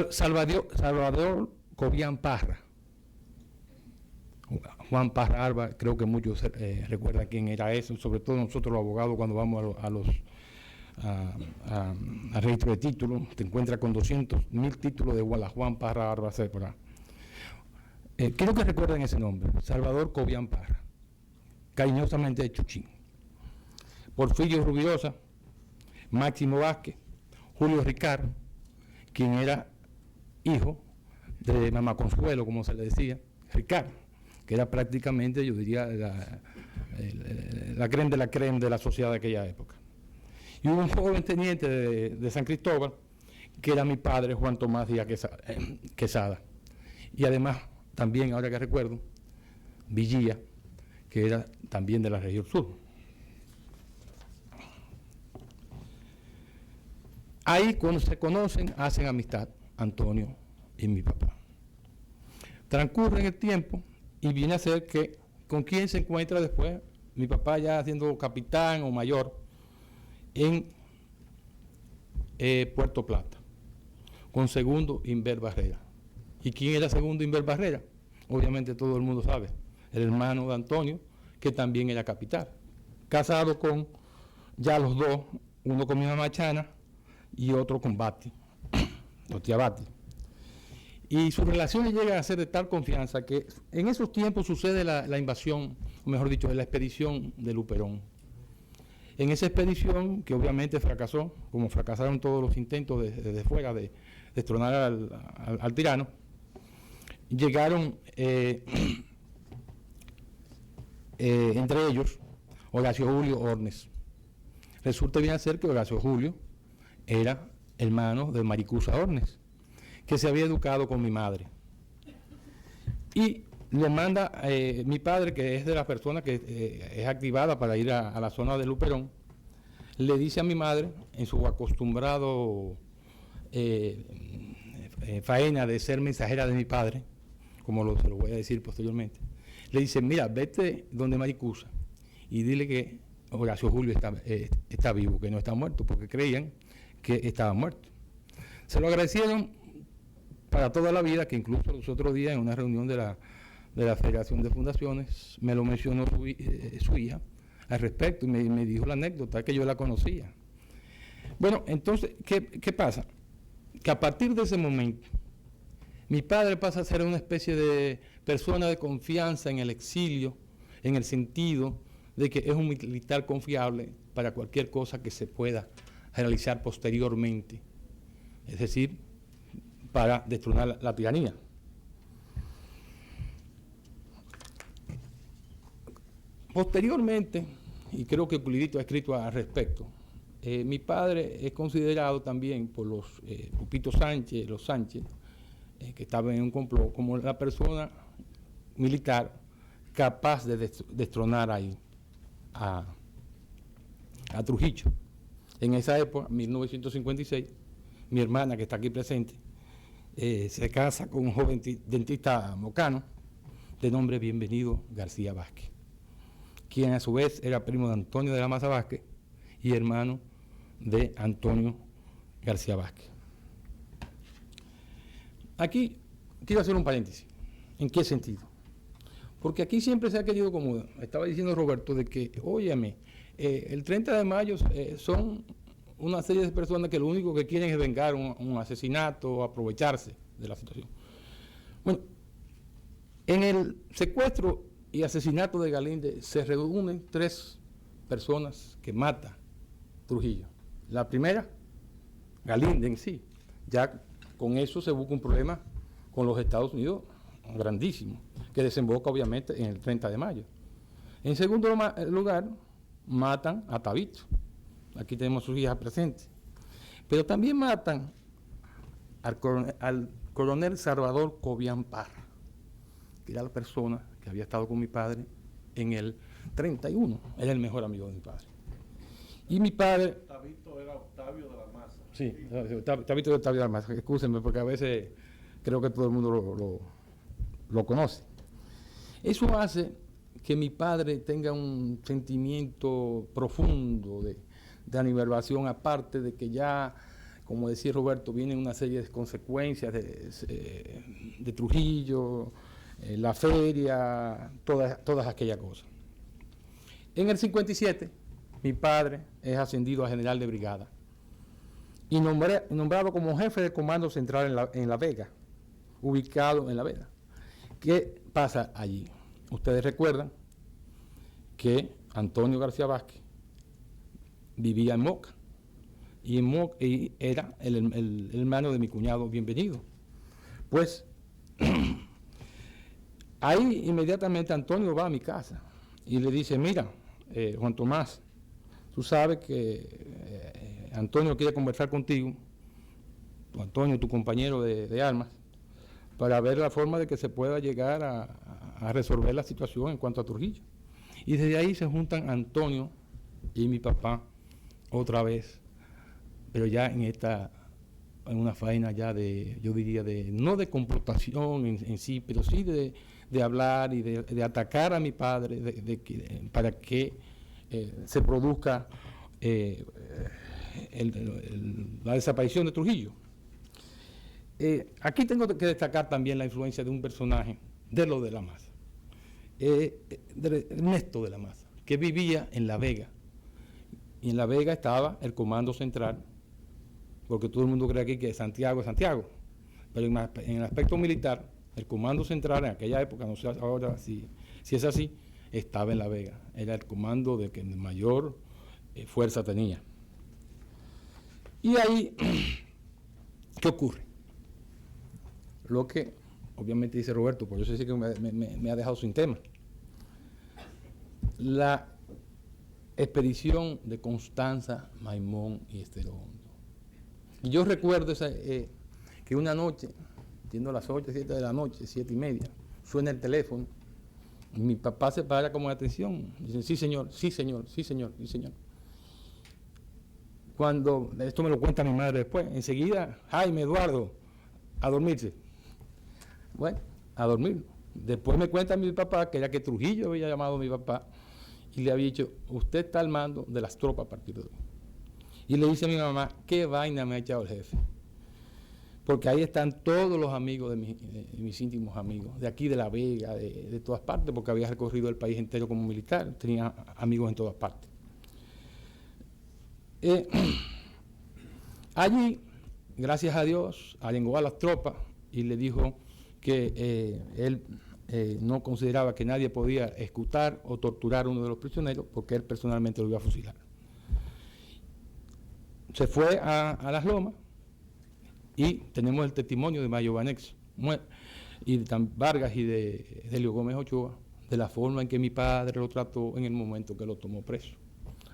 Salvador Cobian Parra, Juan Parra Alba, creo que muchos recuerdan quién era eso, sobre todo nosotros los abogados cuando vamos al registro de títulos, te encuentras con 200.000 títulos de Juan Parra Alba. Quiero que recuerden ese nombre, Salvador Cobian Parra, cariñosamente de Chuchín. Porfirio Rubirosa, Máximo Vázquez, Julio Ricardo, quien era hijo de Mamá Consuelo, como se le decía, Ricardo, que era prácticamente, yo diría, la creme de la sociedad de aquella época. Y hubo un joven teniente de San Cristóbal, que era mi padre, Juan Tomás Díaz Quesada. Y además, también, ahora que recuerdo, Villía, que era también de la región sur. Ahí, cuando se conocen, hacen amistad Antonio y mi papá. Transcurre el tiempo y viene a ser que, ¿con quién se encuentra después? Mi papá ya siendo capitán o mayor en Puerto Plata, con Segundo Inver Barrera. ¿Y quién era Segundo Inver Barrera? Obviamente todo el mundo sabe, el hermano de Antonio, que también era capitán, casado con ya los dos, uno con mi mamá Chana y otro con Bati, o tía Bati. Y sus relaciones llegan a ser de tal confianza que en esos tiempos sucede la invasión, o mejor dicho, la expedición de Luperón. En esa expedición, que obviamente fracasó, como fracasaron todos los intentos desde fuera de destronar al tirano, llegaron entre ellos Horacio Julio Ornes. Resulta bien ser que Horacio Julio era hermano de Maricusa Ornes, que se había educado con mi madre. Y le manda, mi padre, que es de las personas que es activada para ir a la zona de Luperón, le dice a mi madre, en su acostumbrado faena de ser mensajera de mi padre, como se lo voy a decir posteriormente, le dice, mira, vete donde Maricusa y dile que Horacio Julio está vivo, que no está muerto, porque creían que estaba muerto. Se lo agradecieron para toda la vida, que incluso los otros días en una reunión de la Federación de Fundaciones me lo mencionó su hija al respecto y me dijo la anécdota que yo la conocía. Bueno, entonces, ¿qué pasa? Que a partir de ese momento mi padre pasa a ser una especie de persona de confianza en el exilio, en el sentido de que es un militar confiable para cualquier cosa que se pueda realizar posteriormente, es decir, para destronar la tiranía. Posteriormente, y creo que Pulidito ha escrito al respecto, mi padre es considerado también por los Pupito Sánchez, los Sánchez, que estaban en un complot, como la persona militar capaz de destronar ahí a Trujillo. En esa época, 1956, mi hermana, que está aquí presente, se casa con un joven dentista mocano de nombre Bienvenido García Vázquez, quien a su vez era primo de Antonio de la Maza Vázquez y hermano de Antonio García Vázquez. Aquí quiero hacer un paréntesis. ¿En qué sentido? Porque aquí siempre se ha querido, como estaba diciendo Roberto, de que, óyeme, el 30 de mayo son una serie de personas que lo único que quieren es vengar un asesinato o aprovecharse de la situación. Bueno, en el secuestro y asesinato de Galíndez se reúnen 3 personas que mata Trujillo. La primera, Galíndez en sí. Ya con eso se busca un problema con los Estados Unidos grandísimo, que desemboca obviamente en el 30 de mayo. En segundo lugar, matan a Tabito. Aquí tenemos sus hijas presentes. Pero también matan al coronel Salvador Cobian Parra, que era la persona que había estado con mi padre en el 31. Era el mejor amigo de mi padre. Y mi padre... Tabito era Octavio de la Maza. Sí, Tabito de Octavio de la Maza. Excúsenme, porque a veces creo que todo el mundo lo conoce. Eso hace que mi padre tenga un sentimiento profundo de aniversación, aparte de que ya, como decía Roberto, vienen una serie de consecuencias de Trujillo, la feria, todas aquellas cosas. En el 57, mi padre es ascendido a general de brigada y nombrado como jefe del Comando Central en La Vega, ubicado en La Vega. ¿Qué pasa allí? Ustedes recuerdan que Antonio García Vázquez vivía en Moca y era el hermano de mi cuñado Bienvenido. Pues ahí inmediatamente Antonio va a mi casa y le dice: mira, Juan Tomás, tú sabes que Antonio quiere conversar contigo, Antonio, tu compañero de armas, para ver la forma de que se pueda llegar a resolver la situación en cuanto a Trujillo. Y desde ahí se juntan Antonio y mi papá otra vez, pero ya en una faena ya yo diría no de complotación en sí, pero sí de hablar y de atacar a mi padre para que se produzca la desaparición de Trujillo. Aquí tengo que destacar también la influencia de un personaje de lo de la Maza, Ernesto de la Maza, que vivía en La Vega. Y en La Vega estaba el Comando Central, porque todo el mundo cree aquí que Santiago es Santiago, pero en el aspecto militar, el Comando Central en aquella época, no sé ahora si es así, estaba en La Vega. Era el comando de que mayor fuerza tenía. Y ahí, ¿qué ocurre? Lo que obviamente dice Roberto, por eso sí que me ha dejado sin tema. La expedición de Constanza, Maimón y Esther Hondo. Y yo recuerdo que una noche, siendo las 8, 7 de la noche, 7:30, suena el teléfono, y mi papá se para como de atención, dice: sí señor, sí señor, sí señor, sí señor. Cuando, esto me lo cuenta mi madre después, enseguida, Jaime, Eduardo, a dormirse. Bueno, a dormir. Después me cuenta mi papá que era que Trujillo había llamado a mi papá y le había dicho: usted está al mando de las tropas a partir de hoy. Y le dice a mi mamá: ¿qué vaina me ha echado el jefe? Porque ahí están todos los amigos de mis íntimos amigos, de aquí de La Vega, de todas partes, porque había recorrido el país entero como militar, tenía amigos en todas partes. Allí, gracias a Dios, arengó a las tropas y le dijo que él no consideraba que nadie podía ejecutar o torturar a uno de los prisioneros porque él personalmente lo iba a fusilar. Se fue a Las Lomas y tenemos el testimonio de Mayo Banex y de Vargas y de Helio Gómez Ochoa de la forma en que mi padre lo trató en el momento que lo tomó preso.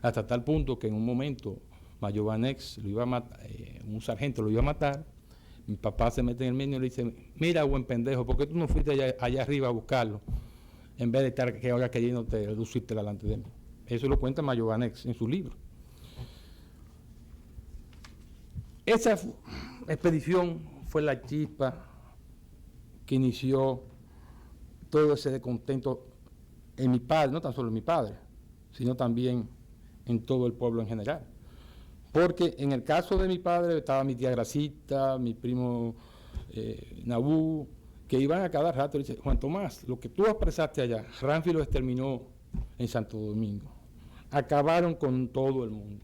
Hasta tal punto que en un momento Mayo Banex lo iba a matar, un sargento lo iba a matar. Mi papá se mete en el medio y le dice: mira, buen pendejo, ¿por qué tú no fuiste allá arriba a buscarlo? En vez de estar que ahora queriéndote reducirte delante de mí. Eso lo cuenta Mayo Banex en su libro. Esa expedición fue la chispa que inició todo ese descontento en mi padre, no tan solo en mi padre, sino también en todo el pueblo en general. Porque en el caso de mi padre estaba mi tía Gracita, mi primo Nabú, que iban a cada rato y dicen: Juan Tomás, lo que tú expresaste allá, Ramfi lo exterminó en Santo Domingo. Acabaron con todo el mundo.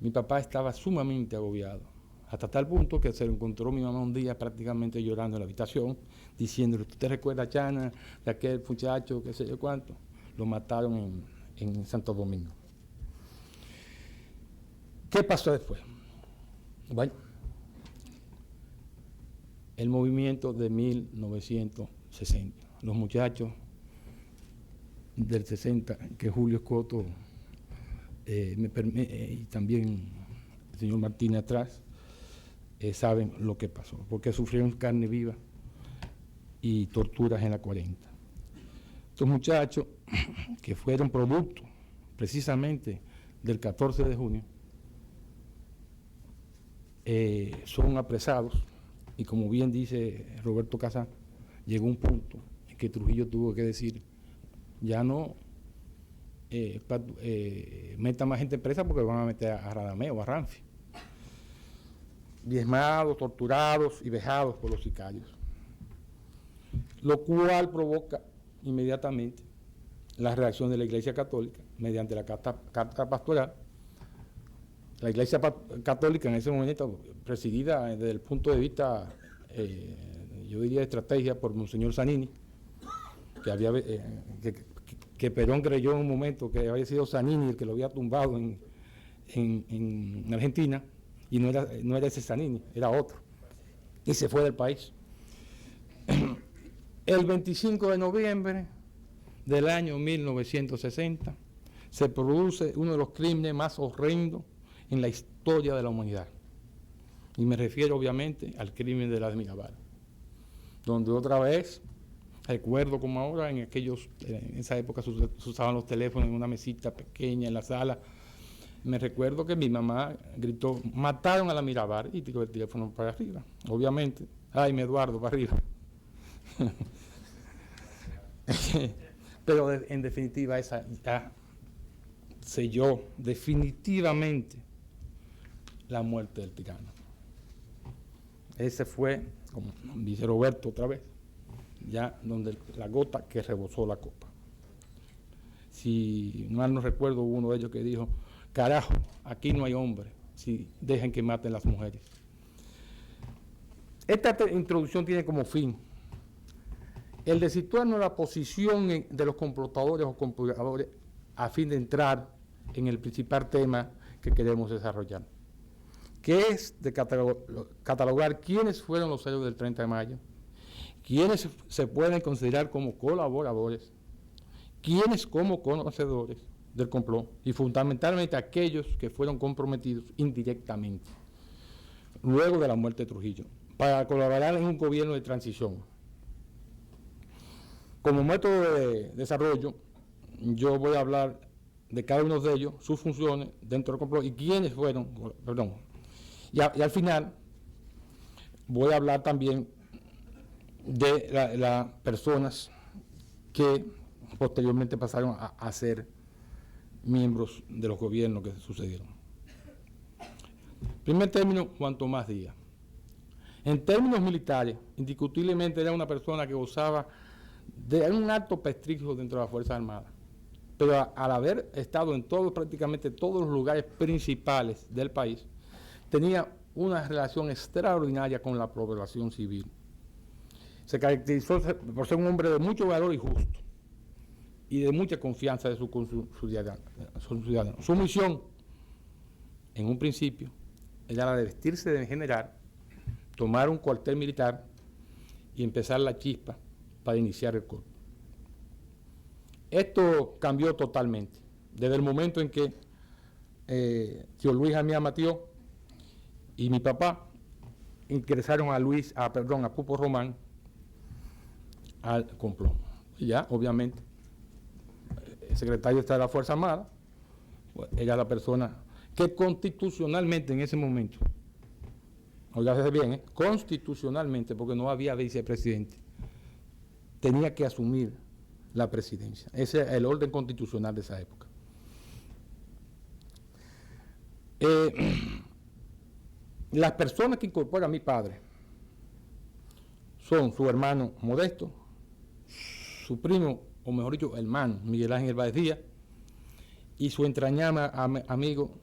Mi papá estaba sumamente agobiado, hasta tal punto que se lo encontró mi mamá un día prácticamente llorando en la habitación, diciéndole: ¿tú te recuerdas, Chana, de aquel muchacho, qué sé yo cuánto? Lo mataron en Santo Domingo. ¿Qué pasó después? Bueno, el movimiento de 1960. Los muchachos del 60, que Julio Escoto y también el señor Martínez atrás, saben lo que pasó, porque sufrieron carne viva y torturas en la 40. Estos muchachos, que fueron producto precisamente del 14 de junio, son apresados, y como bien dice Roberto Casán, llegó un punto en que Trujillo tuvo que decir: ya no meta más gente presa porque van a meter a Radamés o a Ramfi. Diezmados, torturados y vejados por los sicarios, lo cual provoca inmediatamente la reacción de la Iglesia Católica mediante la carta pastoral. La Iglesia Católica en ese momento, presidida desde el punto de vista, yo diría, de estrategia por Monseñor Zanini, que Perón creyó en un momento que había sido Zanini el que lo había tumbado en Argentina, y no era ese Zanini, era otro, y se fue del país. El 25 de noviembre del año 1960 se produce uno de los crímenes más horrendos en la historia de la humanidad, y me refiero obviamente al crimen de las Mirabal, donde otra vez, recuerdo como ahora, en esa época se usaban los teléfonos en una mesita pequeña en la sala. Me recuerdo que mi mamá gritó: mataron a la Mirabal, y tiró el teléfono para arriba, obviamente. Ay, mi Eduardo, para arriba. Pero en definitiva, esa ya selló definitivamente la muerte del tirano. Ese fue, como dice Roberto otra vez, ya donde la gota que rebosó la copa. Si mal no recuerdo, hubo uno de ellos que dijo: carajo, aquí no hay hombre, si dejan que maten las mujeres. Esta introducción tiene como fin el de situarnos en la posición de los complotadores o conspiradores a fin de entrar en el principal tema que queremos desarrollar, que es de catalogar quiénes fueron los héroes del 30 de mayo, quiénes se pueden considerar como colaboradores, quiénes como conocedores del complot, y fundamentalmente aquellos que fueron comprometidos indirectamente luego de la muerte de Trujillo para colaborar en un gobierno de transición. Como método de desarrollo, yo voy a hablar de cada uno de ellos, sus funciones dentro del complot y quiénes fueron, y al final voy a hablar también de las personas que posteriormente pasaron a ser miembros de los gobiernos que sucedieron. En primer término, Juan Tomás Díaz. En términos militares, indiscutiblemente era una persona que gozaba de un alto prestigio dentro de las Fuerzas Armadas, pero al haber estado en prácticamente todos los lugares principales del país, tenía una relación extraordinaria con la población civil. se caracterizó por ser un hombre de mucho valor y justo, y de mucha confianza de su ciudadano. Su misión, en un principio, era la de vestirse de general, tomar un cuartel militar y empezar la chispa para iniciar el golpe. Esto cambió totalmente, desde el momento en que tío Luis Jamía Matió y mi papá ingresaron a Pupo Román al complot. Y ya, obviamente, el secretario de la Fuerza Armada, pues, era la persona que constitucionalmente en ese momento, oiga bien, constitucionalmente, porque no había vicepresidente, tenía que asumir la presidencia. Ese es el orden constitucional de esa época. Las personas que incorporan a mi padre son su hermano Modesto, su primo, o mejor dicho, hermano Miguel Ángel Báez Díaz, y su entrañable amigo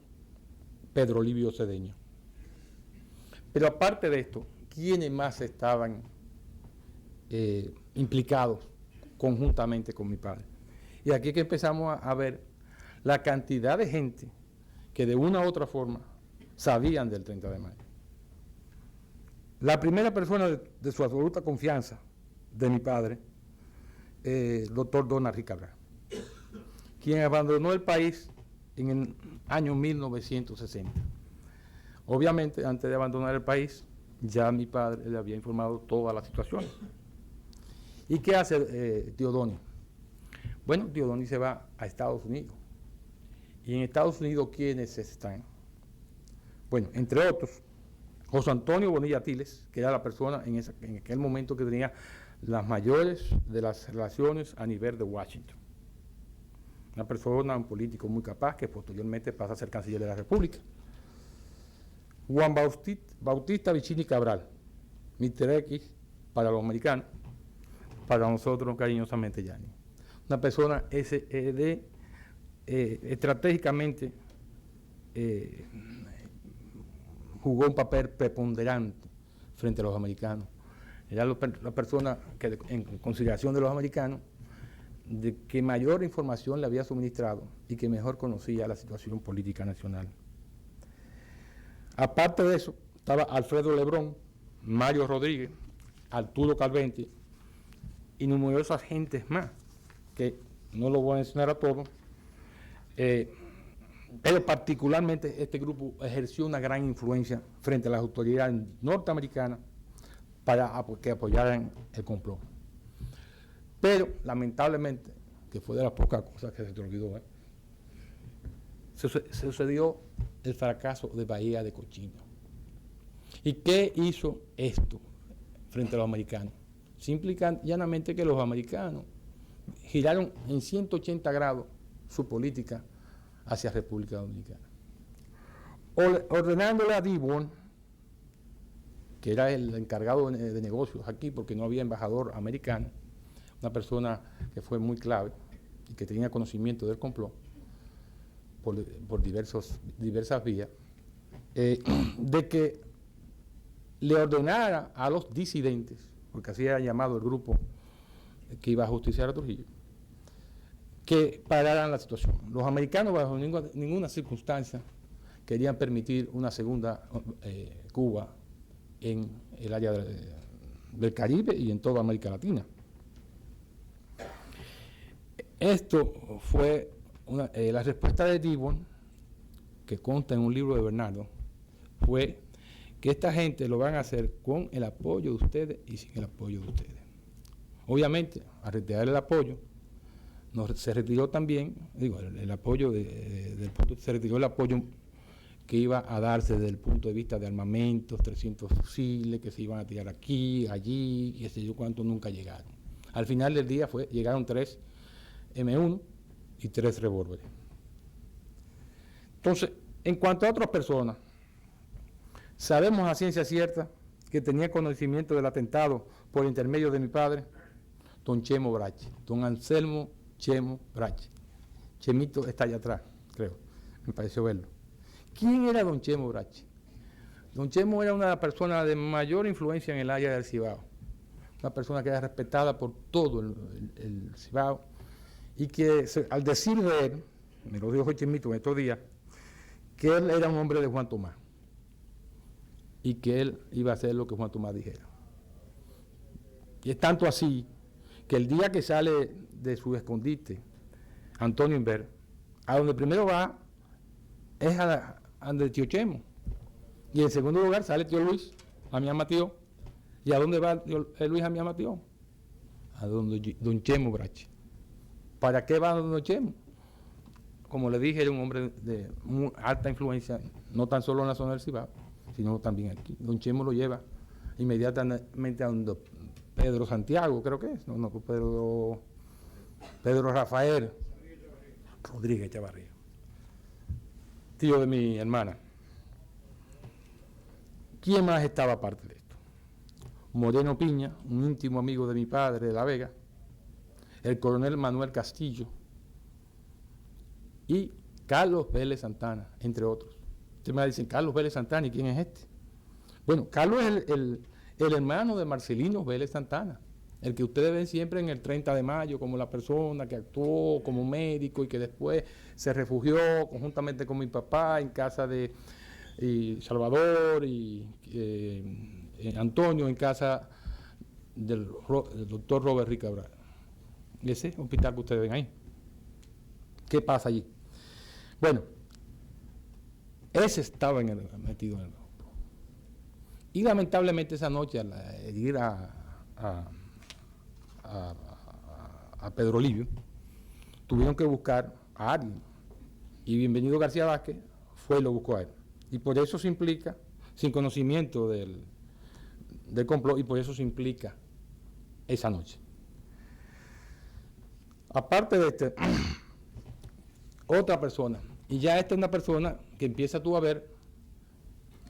Pedro Livio Cedeño. Pero aparte de esto, ¿quiénes más estaban implicados conjuntamente con mi padre? Y aquí es que empezamos a ver la cantidad de gente que de una u otra forma sabían del 30 de mayo. La primera persona de su absoluta confianza de mi padre, el doctor Don Henrique Cabral, quien abandonó el país en el año 1960. Obviamente, antes de abandonar el país, ya mi padre le había informado toda la situación. ¿Y qué hace tío Doni? Bueno, tío Doni se va a Estados Unidos. Y en Estados Unidos, ¿quiénes están? Bueno, entre otros, José Antonio Bonilla Tiles, que era la persona en aquel momento que tenía las mayores de las relaciones a nivel de Washington. Una persona, un político muy capaz, que posteriormente pasa a ser canciller de la República. Juan Bautista Vicini Cabral, Mr. X para los americanos, para nosotros cariñosamente Yani. Una persona estratégicamente jugó un papel preponderante frente a los americanos. Era la persona que, en consideración de los americanos, de que mayor información le había suministrado y que mejor conocía la situación política nacional. Aparte de eso, estaba Alfredo Lebrón, Mario Rodríguez, Arturo Calventi y numerosas gentes más, que no lo voy a mencionar a todos, pero particularmente este grupo ejerció una gran influencia frente a las autoridades norteamericanas para que apoyaran el complot. Pero, lamentablemente, que fue de las pocas cosas que se te olvidó, sucedió el fracaso de Bahía de Cochino. ¿Y qué hizo esto frente a los americanos? Simple y llanamente que los americanos giraron en 180 grados su política hacia República Dominicana, ordenándole a Dearborn, que era el encargado de negocios aquí, porque no había embajador americano, una persona que fue muy clave y que tenía conocimiento del complot por diversas vías, de que le ordenara a los disidentes, porque así era llamado el grupo que iba a justiciar a Trujillo, que pararan la situación. Los americanos bajo ninguna circunstancia querían permitir una segunda Cuba en el área del Caribe y en toda América Latina. Esto fue la respuesta de Dearborn, que consta en un libro de Bernardo, fue que esta gente lo van a hacer con el apoyo de ustedes y sin el apoyo de ustedes. Obviamente, al retirar el apoyo, se retiró también, el apoyo se retiró el apoyo que iba a darse desde el punto de vista de armamentos, 300 fusiles que se iban a tirar aquí, allí, y sé yo cuánto nunca llegaron. Al final del día llegaron 3 M1 y 3 revólveres. Entonces, en cuanto a otras personas, sabemos a ciencia cierta que tenía conocimiento del atentado por intermedio de mi padre, don Chemo Brache, don Anselmo Chemo Brache. Chemito está allá atrás, creo, me pareció verlo. ¿Quién era don Chemo Brache? Don Chemo era una persona de mayor influencia en el área del Cibao, una persona que era respetada por todo el Cibao, y que al decir de él, me lo dijo Chimito en estos días, que él era un hombre de Juan Tomás y que él iba a hacer lo que Juan Tomás dijera. Y es tanto así que el día que sale de su escondite, Antonio Inver, a donde primero va es a donde tío Chemo, y en segundo lugar sale tío Luis, a mi ama tío. ¿Y a dónde va Luis a mi ama tío? A donde don Chemo Brache. ¿Para qué va don Chemo? Como le dije, era un hombre de muy alta influencia, no tan solo en la zona del Cibao, sino también aquí. Don Chemo lo lleva inmediatamente a donde Pedro Santiago, creo que es, Pedro Rafael Rodríguez Chavarría, tío de mi hermana. ¿Quién más estaba aparte de esto? Moreno Piña, un íntimo amigo de mi padre de La Vega, el coronel Manuel Castillo y Carlos Vélez Santana, entre otros. Ustedes me dicen, Carlos Vélez Santana, ¿y quién es este? Bueno, Carlos es el hermano de Marcelino Vélez Santana, el que ustedes ven siempre en el 30 de mayo como la persona que actuó como médico y que después se refugió conjuntamente con mi papá en casa de Salvador y Antonio en casa del doctor Robert Ricabral. Ese hospital que ustedes ven ahí. ¿Qué pasa allí? Bueno, ese estaba metido en el grupo. Y lamentablemente esa noche al ir a Pedro Livio, tuvieron que buscar a alguien. Y Bienvenido García Vázquez fue y lo buscó a él. Y por eso se implica, sin conocimiento del complot, y por eso se implica esa noche. Aparte de otra persona, y ya esta es una persona que empieza tú a ver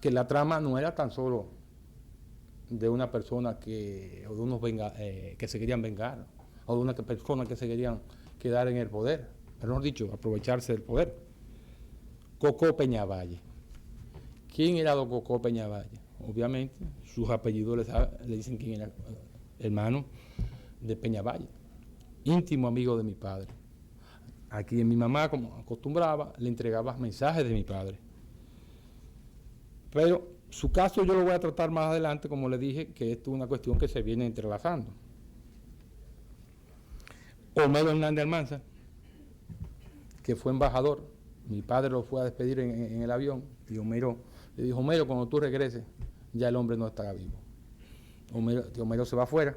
que la trama no era tan solo de una persona o de unos que se querían vengar, o de una persona que se querían quedar en el poder, mejor dicho, aprovecharse del poder. Cocó Peñavalle. ¿Quién era don Cocó Peñavalle? Obviamente, sus apellidos le dicen quién era, hermano de Peñavalle, íntimo amigo de mi padre. Aquí mi mamá, como acostumbraba, le entregaba mensajes de mi padre. Pero su caso yo lo voy a tratar más adelante, como le dije, que esto es una cuestión que se viene entrelazando. Homero Hernández Almanza, que fue embajador, mi padre lo fue a despedir en el avión, y Homero le dijo, Homero, cuando tú regreses, ya el hombre no estará vivo. Homero se va afuera,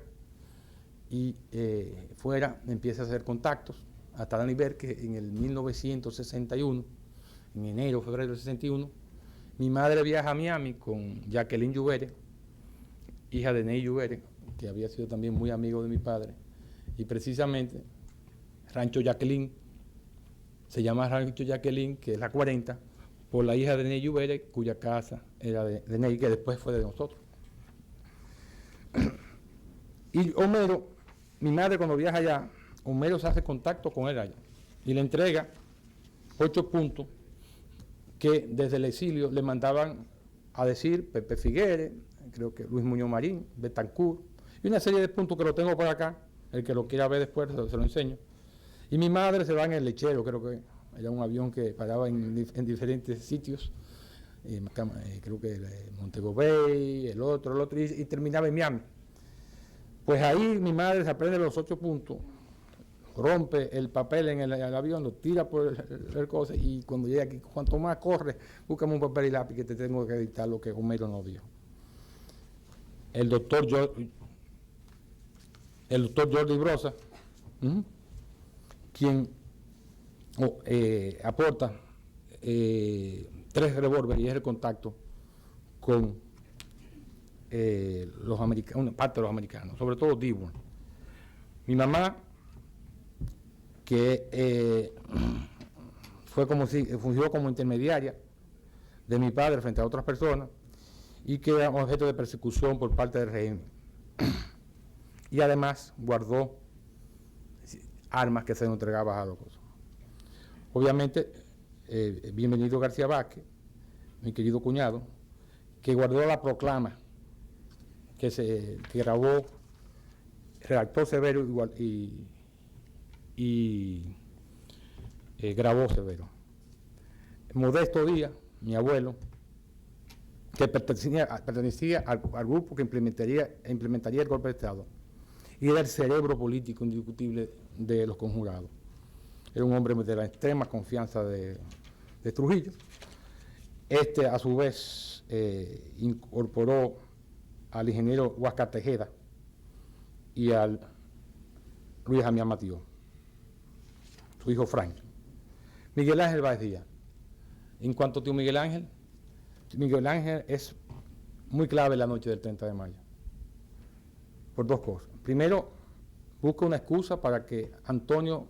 y fuera empieza a hacer contactos, hasta Dani ver que en el 1961, en enero, febrero del 61, mi madre viaja a Miami con Jacqueline Lluvere, hija de Ney Lluvere, que había sido también muy amigo de mi padre, y precisamente Rancho Jacqueline, se llama Rancho Jacqueline, que es la 40, por la hija de Ney Lluvere, cuya casa era de Ney, que después fue de nosotros. Y Homero, mi madre cuando viaja allá, Homero se hace contacto con él allá y le entrega 8 puntos que desde el exilio le mandaban a decir Pepe Figueres, creo que Luis Muñoz Marín, Betancourt, y una serie de puntos que lo tengo por acá, el que lo quiera ver después se lo enseño. Y mi madre se va en el lechero, creo que era un avión que paraba en diferentes sitios, creo que Montego Bay, el otro, y terminaba en Miami. Pues ahí mi madre se aprende los 8 puntos, rompe el papel en el avión, lo tira por el cosa, y cuando llega aquí, cuanto más corre, búscame un papel y lápiz que te tengo que dictar lo que Homero nos dio. El doctor Jordi Brosa, quien aporta 3 revólveres y es el contacto con los americanos, una parte de los americanos, sobre todo Dibur. Mi mamá, que fungió como intermediaria de mi padre frente a otras personas y que era objeto de persecución por parte del régimen. Y además guardó armas que se nos entregaban a los cosas. Obviamente, Bienvenido García Vázquez, mi querido cuñado, que guardó la proclama que grabó redactó Severo y grabó Severo. Modesto Díaz, mi abuelo, que pertenecía al grupo que implementaría el golpe de Estado, y era el cerebro político indiscutible de los conjurados. Era un hombre de la extrema confianza de Trujillo. A su vez, incorporó al ingeniero Huáscar Tejeda y al Luis Jamián Matió, su hijo Frank. Miguel Ángel Báez Díaz. En cuanto a tío Miguel Ángel es muy clave la noche del 30 de mayo, por dos cosas. Primero, busca una excusa para que Antonio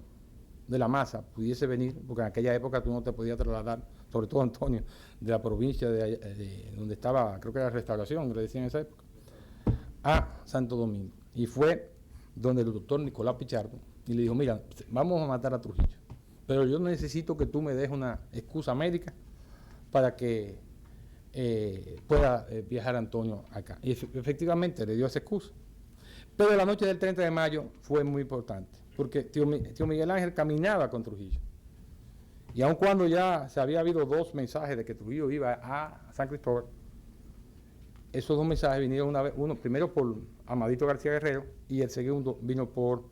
de la Maza pudiese venir, porque en aquella época tú no te podías trasladar, sobre todo Antonio, de la provincia de donde estaba, creo que era Restauración, que le decían en esa época, a Santo Domingo. Y fue donde el doctor Nicolás Pichardo, y le dijo, mira, vamos a matar a Trujillo, pero yo necesito que tú me des una excusa médica para que pueda viajar Antonio acá. Y efectivamente le dio esa excusa. Pero la noche del 30 de mayo fue muy importante, porque tío Miguel Ángel caminaba con Trujillo. Y aun cuando ya se había habido dos mensajes de que Trujillo iba a San Cristóbal, esos dos mensajes vinieron una vez, uno primero por Amadito García Guerrero y el segundo vino por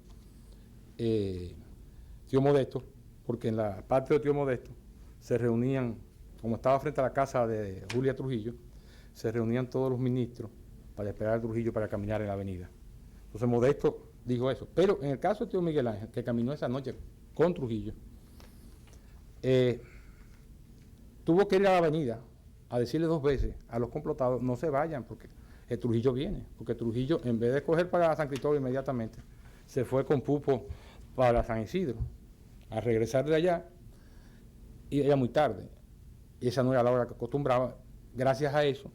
tío Modesto, porque en la parte de tío Modesto se reunían, como estaba frente a la casa de Julia Trujillo, se reunían todos los ministros para esperar a Trujillo para caminar en la avenida. Entonces Modesto dijo eso. Pero en el caso de tío Miguel Ángel, que caminó esa noche con Trujillo, tuvo que ir a la avenida a decirle dos veces a los complotados, no se vayan porque el Trujillo viene. Porque Trujillo, en vez de coger para San Cristóbal inmediatamente, se fue con Pupo para San Isidro. Al regresar de allá, y era muy tarde. Y esa no era la hora que acostumbraba. Gracias a eso,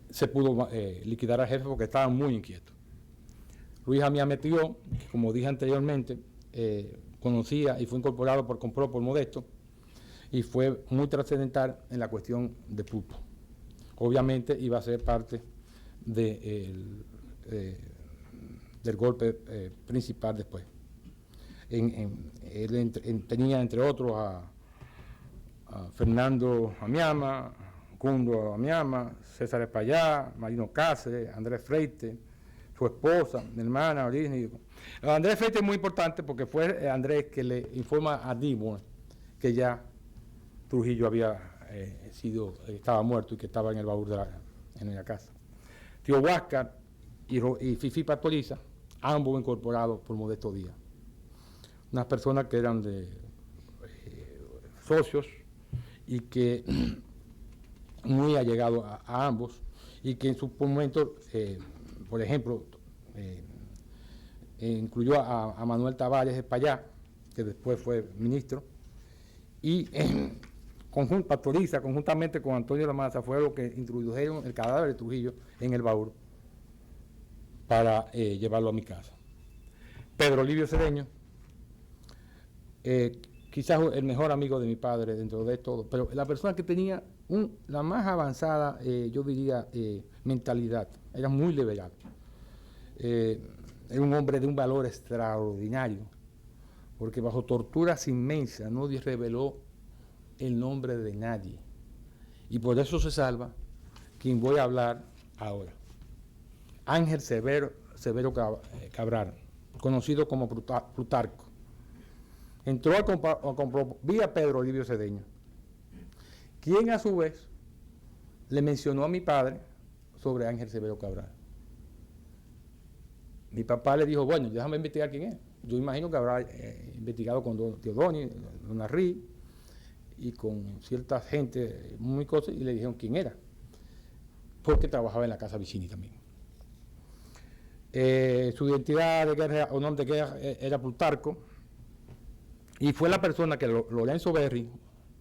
se pudo liquidar al jefe porque estaba muy inquieto. Luis Jamián Matió, que como dije anteriormente, conocía y fue incorporado compró por Modesto, y fue muy trascendental en la cuestión de Pupo. Obviamente iba a ser parte del golpe principal después. Él tenía entre otros a Fernando Amiama, Cundo Amiama, César Espallá, Marino Cáceres, Andrés Freite, su esposa, mi hermana, Orisni. Andrés Freite es muy importante porque fue Andrés que le informa a Dimo que ya Trujillo estaba muerto y que estaba en el baúl en la casa. Tío Huáscar y Fifi Pastoriza, ambos incorporados por Modesto Díaz. Unas personas que eran socios y que muy allegados a ambos, y que en su momento, por ejemplo, incluyó a Manuel Tavares Espallá, que después fue ministro, y Pastoriza, conjuntamente con Antonio de la Maza, fue lo que introdujeron el cadáver de Trujillo en el baúl para llevarlo a mi casa. Pedro Livio Cedeño, quizás el mejor amigo de mi padre dentro de todo, pero la persona que tenía la más avanzada, yo diría, mentalidad, era muy liberal. Era un hombre de un valor extraordinario, porque bajo torturas inmensas no reveló el nombre de nadie. Y por eso se salva quien voy a hablar ahora. Ángel Severo Cabral, conocido como Plutarco. Entró a comprar vía Pedro Livio Cedeño, quien a su vez le mencionó a mi padre sobre Ángel Severo Cabral. Mi papá le dijo, bueno, déjame investigar quién es. Yo imagino que habrá investigado con don Teodoni, don Arrí, y con cierta gente, muy cosas, y le dijeron quién era, porque trabajaba en la casa Vicini también. Su identidad de guerra o nombre de guerra era Plutarco, y fue la persona que Lorenzo Berry,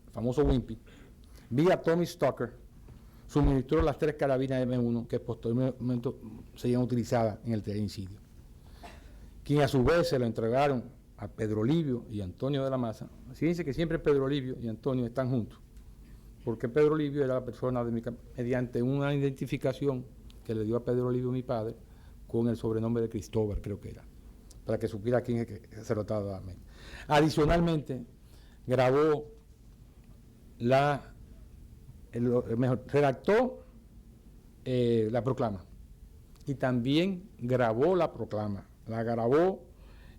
el famoso Wimpy, vía Tommy Stocker, suministró las 3 carabinas M1 que posteriormente serían utilizadas en el terrencidio, quien a su vez se lo entregaron a Pedro Livio y Antonio de la Maza. Fíjense que siempre Pedro Livio y Antonio están juntos, porque Pedro Livio era la persona mediante una identificación que le dio a Pedro Olivio, mi padre, con el sobrenombre de Cristóbal, creo que era, para que supiera quién es que se lo estaba dando. Adicionalmente, grabó redactó la proclama y también grabó la proclama. La grabó,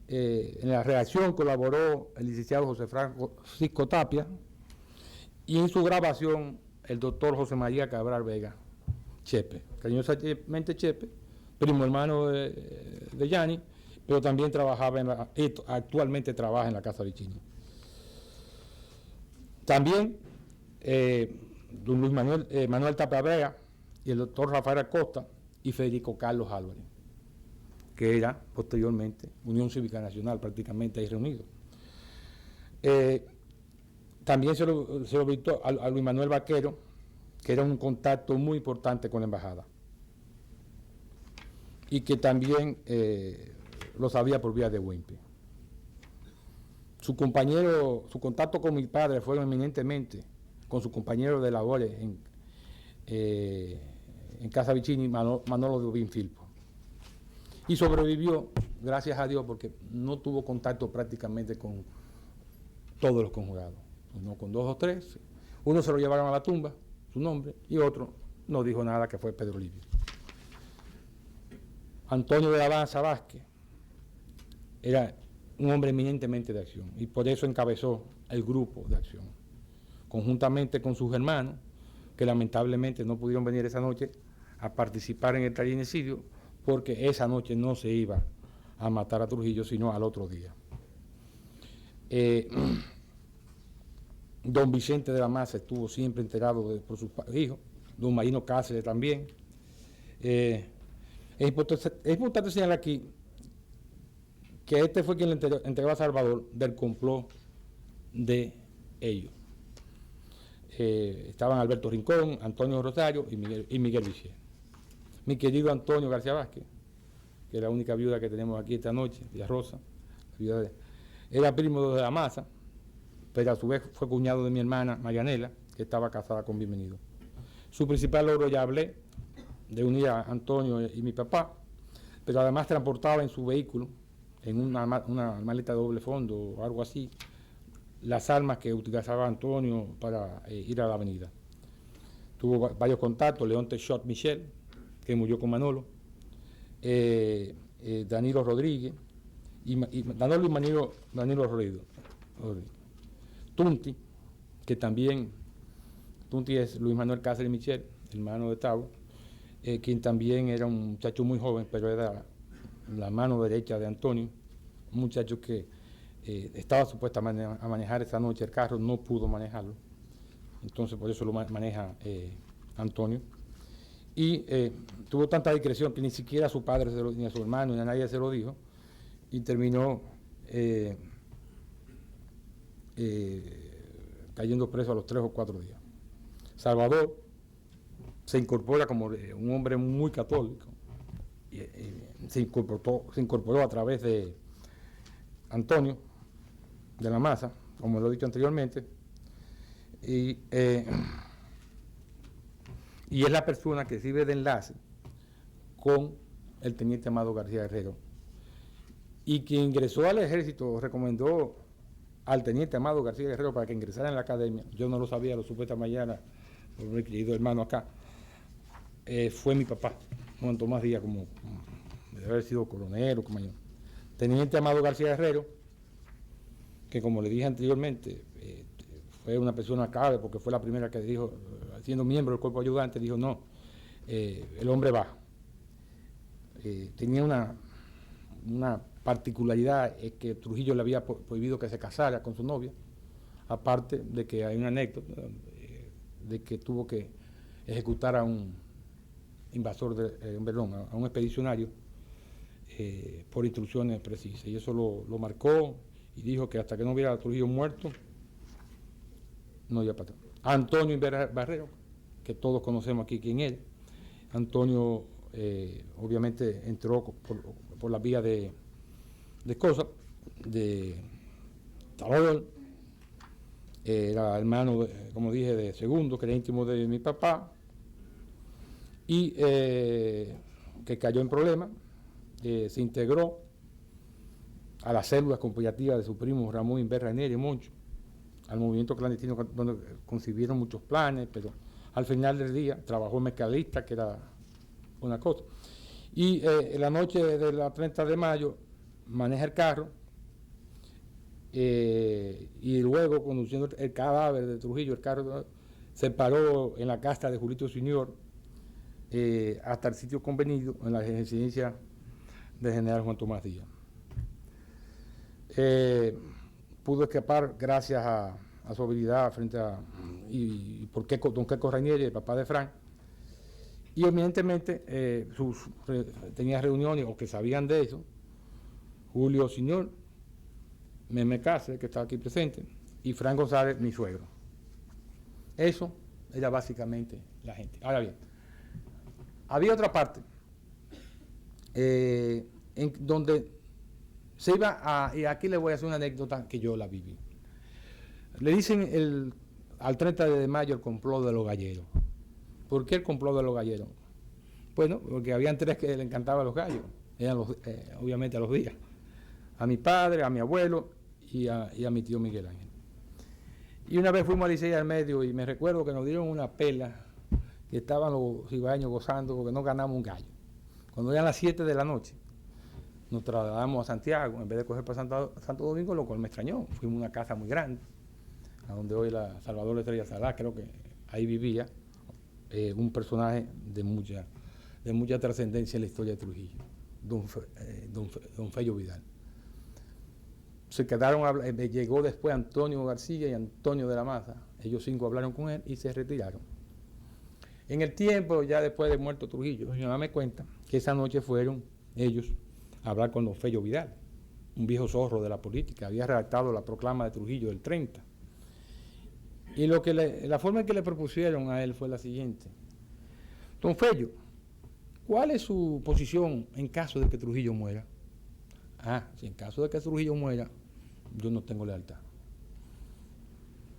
en la redacción colaboró el licenciado José Francisco Tapia y en su grabación el doctor José María Cabral Vega, Chepe, cariñosamente Chepe, primo hermano de Yanni, pero también actualmente trabaja en la Casa Vicini. También don Luis Manuel Tapia Vega y el doctor Rafael Acosta y Federico Carlos Álvarez, que era posteriormente Unión Cívica Nacional, prácticamente ahí reunido. También se lo visto a Luis Manuel Vaquero, que era un contacto muy importante con la embajada y que también lo sabía por vía de Wimpy. Su contacto con mi padre fue eminentemente con su compañero de labores en Casa Vicini, Manolo de Ubín Filpo. Y sobrevivió, gracias a Dios, porque no tuvo contacto prácticamente con todos los conjurados, sino con 2 o 3. Uno se lo llevaron a la tumba, su nombre, y otro no dijo nada, que fue Pedro Olivio. Antonio de la Lanza Vázquez era un hombre eminentemente de acción y por eso encabezó el grupo de acción, conjuntamente con sus hermanos, que lamentablemente no pudieron venir esa noche a participar en el talinecidio, porque esa noche no se iba a matar a Trujillo, sino al otro día. Don Vicente de la Maza estuvo siempre enterado por sus hijos, don Marino Cáceres también. Es importante señalar aquí que este fue quien le entregó a Salvador del complot de ellos. Estaban Alberto Rincón, Antonio Rosario y Miguel Vichier. Mi querido Antonio García Vázquez, que es la única viuda que tenemos aquí esta noche, Villa Rosa, era primo de la Maza, pero a su vez fue cuñado de mi hermana Marianela, que estaba casada con Bienvenido. Su principal logro, ya hablé, de unir a Antonio y mi papá, pero además transportaba en su vehículo, en una maleta de doble fondo o algo así, las armas que utilizaba Antonio para ir a la avenida. Tuvo varios contactos, León Techot Michel, que murió con Manolo, Danilo Rodríguez, Manolo y Danilo Rodríguez. Tunti, que también, Tunti es Luis Manuel Cáceres Michel, hermano de Tavo, quien también era un muchacho muy joven, pero era la mano derecha de Antonio, un muchacho que estaba supuesto a manejar esa noche el carro, no pudo manejarlo, entonces por eso lo maneja Antonio. Y tuvo tanta discreción que ni siquiera a su padre, ni a su hermano, ni a nadie se lo dijo, y terminó cayendo preso a los 3 o 4 días. Salvador se incorpora como un hombre muy católico, se incorporó a través de Antonio de la Maza, como lo he dicho anteriormente, y es la persona que sirve de enlace con el teniente Amado García Herrero, y quien ingresó al ejército recomendó al teniente Amado García Herrero para que ingresara en la academia. Yo no lo sabía, lo supe esta mañana por mi querido hermano acá. Fue mi papá, Juan Tomás Díaz, como debe haber sido coronel o compañero. Teniente Amado García Herrero, que como le dije anteriormente, fue una persona clave porque fue la primera que dijo, siendo miembro del cuerpo ayudante, dijo no, el hombre va. Tenía una particularidad, es que Trujillo le había prohibido que se casara con su novia, aparte de que hay una anécdota de que tuvo que ejecutar a un invasor, a un expedicionario por instrucciones precisas, y eso lo marcó y dijo que hasta que no hubiera a Trujillo muerto, no iba para atrás. Antonio Barrero, que todos conocemos aquí quién es. Antonio obviamente entró por la vía de cosas, de Salvador, era hermano, como dije, de Segundo, que era íntimo de mi papá, y que cayó en problemas, se integró a las células conspirativas de su primo Ramón Inver Ranieri Moncho, al movimiento clandestino donde concibieron muchos planes, pero al final del día trabajó en Mercadista, que era una cosa. Y en la noche de la 30 de mayo maneja el carro y luego, conduciendo el cadáver de Trujillo, el carro se paró en la casa de Julito Senior hasta el sitio convenido en la residencia del general Juan Tomás Díaz. Pudo escapar gracias a su habilidad frente a don Queco Ranieri, el papá de Frank, y evidentemente tenía reuniones o que sabían de eso Julio Senior, Meme Cáceres, que estaba aquí presente, y Frank González, mi suegro. Eso era básicamente la gente. Ahora bien, había otra parte en donde se iba y aquí le voy a hacer una anécdota que yo la viví. Le dicen al 30 de mayo el complot de los galleros. ¿Por qué el complot de los galleros? Bueno, porque habían tres que le encantaban los gallos. Eran obviamente a los días. A mi padre, a mi abuelo y a mi tío Miguel Ángel. Y una vez fuimos a Licey al Medio y me recuerdo que nos dieron una pela que estaban los cibaeños gozando porque no ganamos un gallo. Cuando eran las 7 de la noche, nos trasladamos a Santiago en vez de coger para Santo Domingo, lo cual me extrañó. Fuimos a una casa muy grande, a donde hoy la Salvador Estrella Salá, creo que ahí vivía un personaje de mucha trascendencia en la historia de Trujillo, don Fello Vidal. Se quedaron, llegó después Antonio García y Antonio de la Maza, ellos 5 hablaron con él y se retiraron. En el tiempo, ya después de muerto Trujillo, mi mamá me cuenta que esa noche fueron ellos a hablar con don Fello Vidal, un viejo zorro de la política, había redactado la proclama de Trujillo del 30. Y la forma en que le propusieron a él fue la siguiente: don Fello, ¿cuál es su posición en caso de que Trujillo muera? Si en caso de que Trujillo muera, yo no tengo lealtad.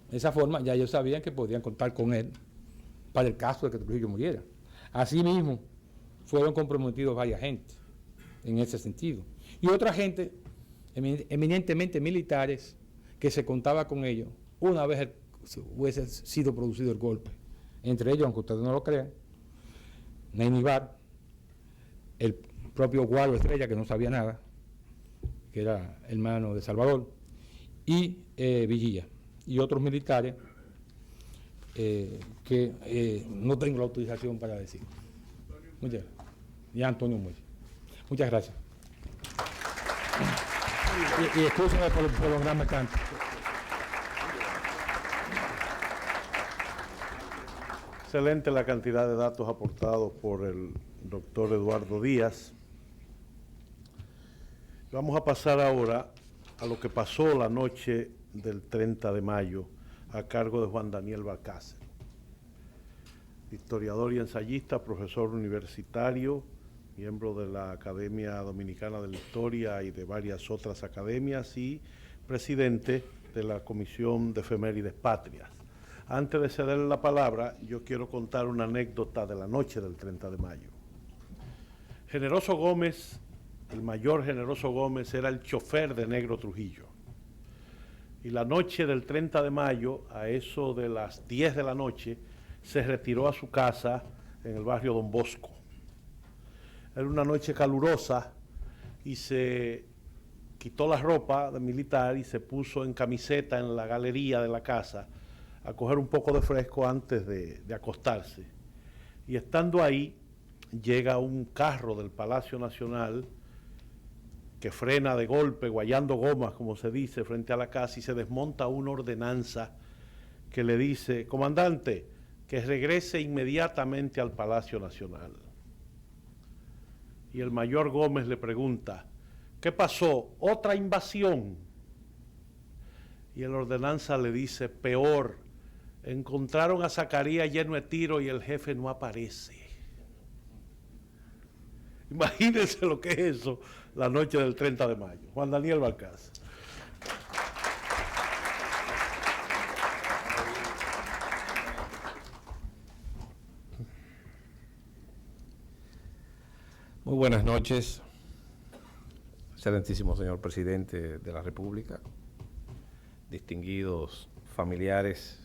De esa forma ya ellos sabían que podían contar con él para el caso de que Trujillo muriera. Asimismo, fueron comprometidos varias gente en ese sentido. Y otra gente, eminentemente militares, que se contaba con ellos una vez hubiese sido producido el golpe. Entre ellos, aunque ustedes no lo crean, Neyni Bar, el propio Guaro Estrella, que no sabía nada, que era hermano de Salvador, y Villilla, y otros militares que no tengo la autorización para decir. Muchas gracias. Y Antonio Muelle. Muchas gracias. Y excúsenme por los grandes cantos. Excelente la cantidad de datos aportados por el doctor Eduardo Díaz. Vamos a pasar ahora a lo que pasó la noche del 30 de mayo a cargo de Juan Daniel Balcácer, historiador y ensayista, profesor universitario, miembro de la Academia Dominicana de la Historia y de varias otras academias y presidente de la Comisión de Efemérides Patrias. Antes de cederle la palabra, yo quiero contar una anécdota de la noche del 30 de mayo. Generoso Gómez, el mayor Generoso Gómez, era el chofer de Negro Trujillo. Y la noche del 30 de mayo, a eso de las 10 de la noche, se retiró a su casa en el barrio Don Bosco. Era una noche calurosa y se quitó la ropa de militar y se puso en camiseta en la galería de la casa a coger un poco de fresco antes de acostarse. Y estando ahí, llega un carro del Palacio Nacional que frena de golpe, guayando gomas, como se dice, frente a la casa, y se desmonta una ordenanza que le dice: comandante, que regrese inmediatamente al Palacio Nacional. Y el mayor Gómez le pregunta: ¿qué pasó? ¿Otra invasión? Y el ordenanza le dice: peor, encontraron a Zacarías lleno de tiros y el jefe no aparece. Imagínense lo que es eso, la noche del 30 de mayo. Juan Daniel Balcácer. Muy buenas noches, excelentísimo señor presidente de la República, distinguidos familiares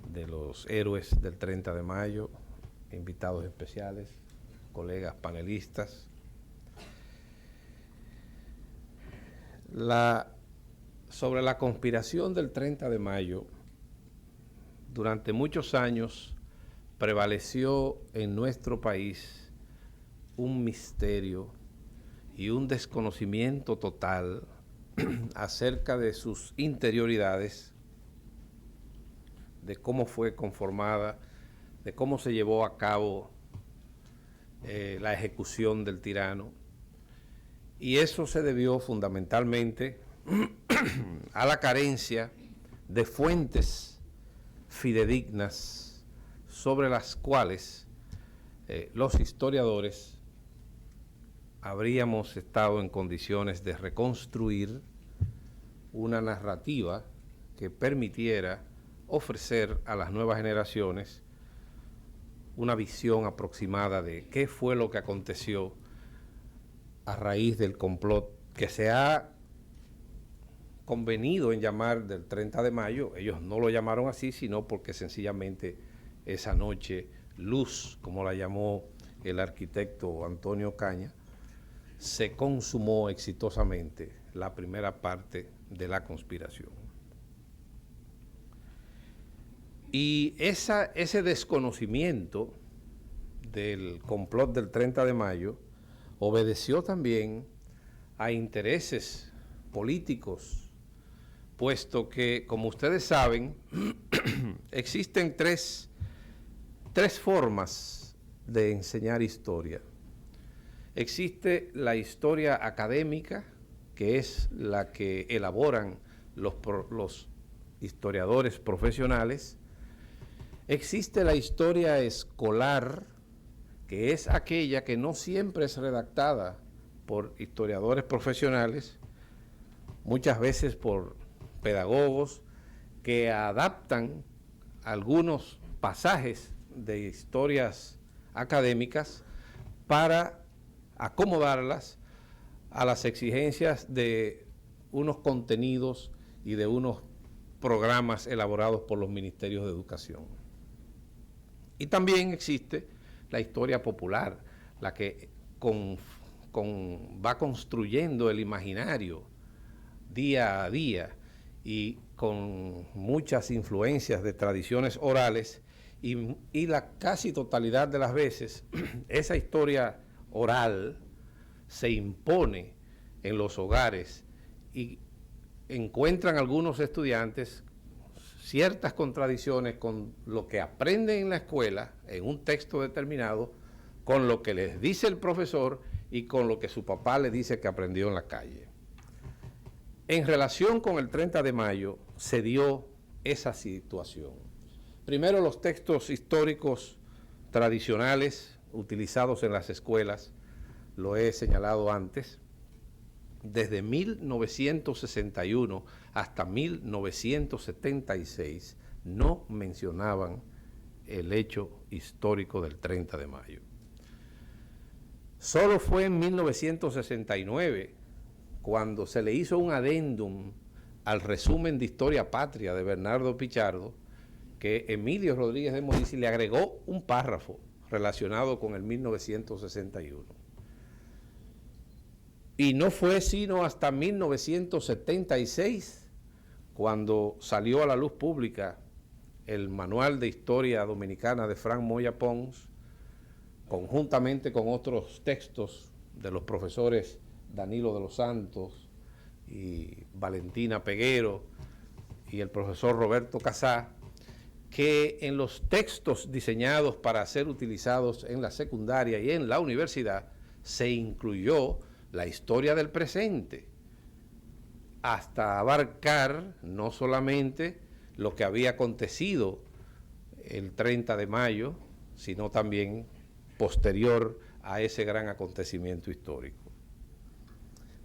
de los héroes del 30 de mayo, invitados especiales, colegas panelistas. Sobre la conspiración del 30 de mayo, durante muchos años prevaleció en nuestro país un misterio y un desconocimiento total acerca de sus interioridades, de cómo fue conformada, de cómo se llevó a cabo la ejecución del tirano. Y eso se debió fundamentalmente a la carencia de fuentes fidedignas sobre las cuales los historiadores habríamos estado en condiciones de reconstruir una narrativa que permitiera ofrecer a las nuevas generaciones una visión aproximada de qué fue lo que aconteció a raíz del complot que se ha convenido en llamar del 30 de mayo. Ellos no lo llamaron así, sino porque sencillamente esa noche luz, como la llamó el arquitecto Antonio Caña, se consumó exitosamente la primera parte de la conspiración. Y ese desconocimiento del complot del 30 de mayo obedeció también a intereses políticos, puesto que, como ustedes saben, existen tres formas de enseñar historia. Existe la historia académica, que es la que elaboran los historiadores profesionales. Existe la historia escolar, que es aquella que no siempre es redactada por historiadores profesionales, muchas veces por pedagogos que adaptan algunos pasajes de historias académicas para acomodarlas a las exigencias de unos contenidos y de unos programas elaborados por los ministerios de educación. Y también existe la historia popular, la que va construyendo el imaginario día a día y con muchas influencias de tradiciones orales, y la casi totalidad de las veces esa historia oral se impone en los hogares y encuentran algunos estudiantes ciertas contradicciones con lo que aprenden en la escuela, en un texto determinado, con lo que les dice el profesor y con lo que su papá le dice que aprendió en la calle. En relación con el 30 de mayo se dio esa situación. Primero, los textos históricos tradicionales utilizados en las escuelas, lo he señalado antes, desde 1961 hasta 1976 no mencionaban el hecho histórico del 30 de mayo. Solo fue en 1969 cuando se le hizo un adendum al resumen de Historia Patria de Bernardo Pichardo, que Emilio Rodríguez de Morici le agregó un párrafo relacionado con el 1961. Y no fue sino hasta 1976 cuando salió a la luz pública el Manual de Historia Dominicana de Frank Moya Pons, conjuntamente con otros textos de los profesores Danilo de los Santos y Valentina Peguero y el profesor Roberto Casá, que en los textos diseñados para ser utilizados en la secundaria y en la universidad se incluyó la historia del presente, hasta abarcar no solamente lo que había acontecido el 30 de mayo, sino también posterior a ese gran acontecimiento histórico.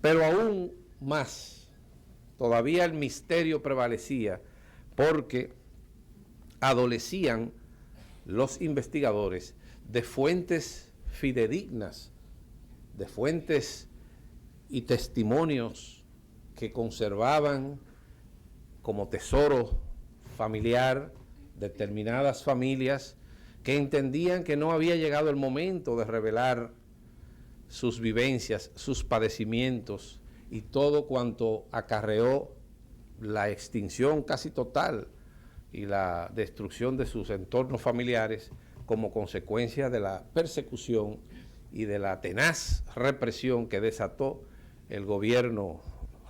Pero aún más, todavía el misterio prevalecía porque adolecían los investigadores de fuentes fidedignas de fuentes y testimonios que conservaban como tesoro familiar determinadas familias que entendían que no había llegado el momento de revelar sus vivencias, sus padecimientos y todo cuanto acarreó la extinción casi total y la destrucción de sus entornos familiares como consecuencia de la persecución y de la tenaz represión que desató el gobierno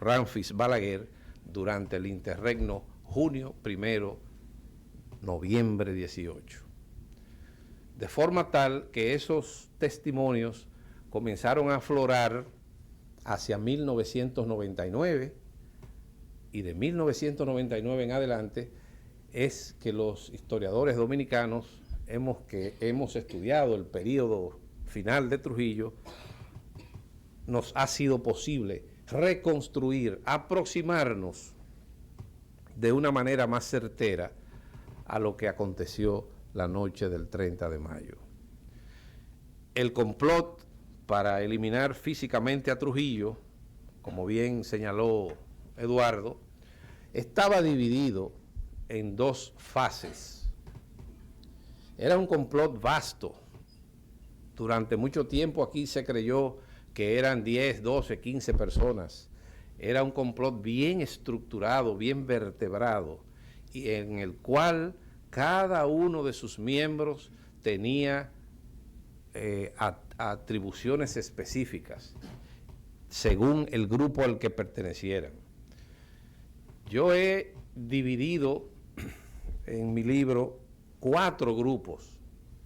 Ramfis Balaguer durante el interregno junio 1, noviembre 18. De forma tal que esos testimonios comenzaron a aflorar hacia 1999, y de 1999 en adelante es que los historiadores dominicanos hemos estudiado el periodo final de Trujillo, nos ha sido posible reconstruir, aproximarnos de una manera más certera a lo que aconteció la noche del 30 de mayo. El complot para eliminar físicamente a Trujillo, como bien señaló Eduardo, estaba dividido en dos fases. Era un complot vasto. Durante mucho tiempo aquí se creyó que eran 10, 12, 15 personas. Era un complot bien estructurado, bien vertebrado, y en el cual cada uno de sus miembros tenía atribuciones específicas según el grupo al que pertenecieran. Yo he dividido en mi libro 4 grupos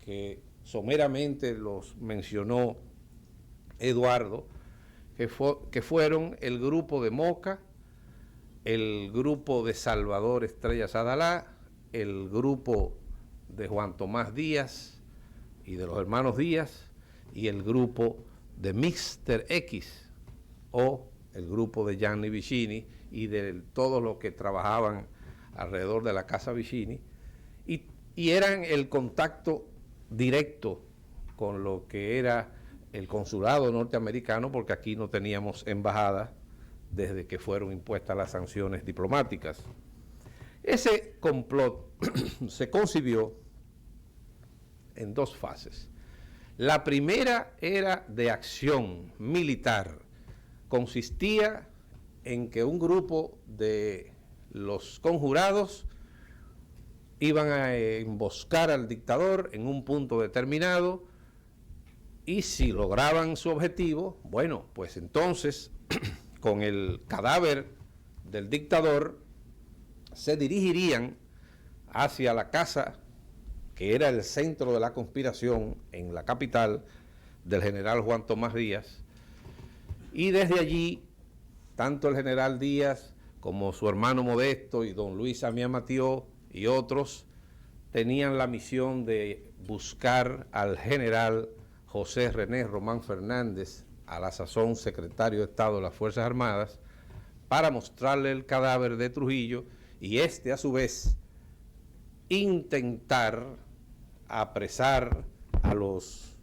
que someramente los mencionó Eduardo, que fueron el grupo de Moca, el grupo de Salvador Estrellas Adalá, el grupo de Juan Tomás Díaz y de los hermanos Díaz, y el grupo de Mr. X, o el grupo de Gianni Vicini y de todos los que trabajaban alrededor de la casa Vicini, y eran el contacto directo con lo que era el consulado norteamericano, porque aquí no teníamos embajada desde que fueron impuestas las sanciones diplomáticas. Ese complot se concibió en 2 fases. La primera era de acción militar. Consistía en que un grupo de los conjurados iban a emboscar al dictador en un punto determinado, y si lograban su objetivo, bueno, pues entonces con el cadáver del dictador se dirigirían hacia la casa que era el centro de la conspiración en la capital del general Juan Tomás Díaz, y desde allí tanto el general Díaz como su hermano Modesto y don Luis Amía Matió y otros tenían la misión de buscar al general José René Román Fernández, a la sazón secretario de Estado de las Fuerzas Armadas, para mostrarle el cadáver de Trujillo y a su vez intentar apresar a los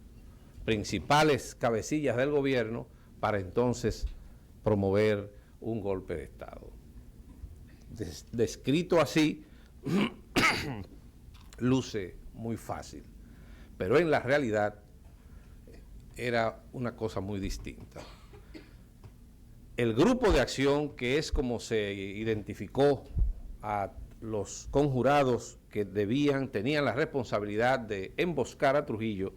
principales cabecillas del gobierno para entonces promover un golpe de Estado. Descrito así, luce muy fácil, pero en la realidad era una cosa muy distinta. El grupo de acción, que es como se identificó a los conjurados que tenían la responsabilidad de emboscar a Trujillo,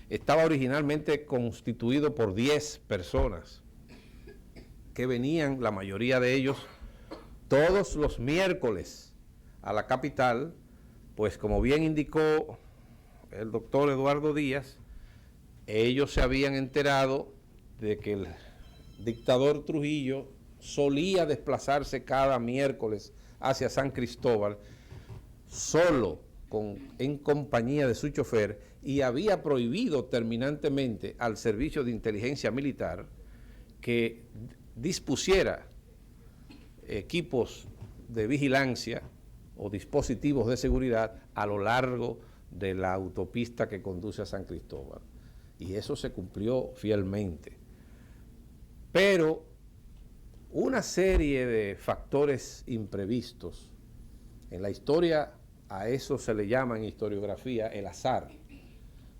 estaba originalmente constituido por 10 personas que venían, la mayoría de ellos, todos los miércoles a la capital, pues como bien indicó el doctor Eduardo Díaz, ellos se habían enterado de que el dictador Trujillo solía desplazarse cada miércoles hacia San Cristóbal solo en compañía de su chofer, y había prohibido terminantemente al servicio de inteligencia militar que dispusiera equipos de vigilancia o dispositivos de seguridad a lo largo de la autopista que conduce a San Cristóbal. Y eso se cumplió fielmente. Pero una serie de factores imprevistos, en la historia a eso se le llama en historiografía el azar,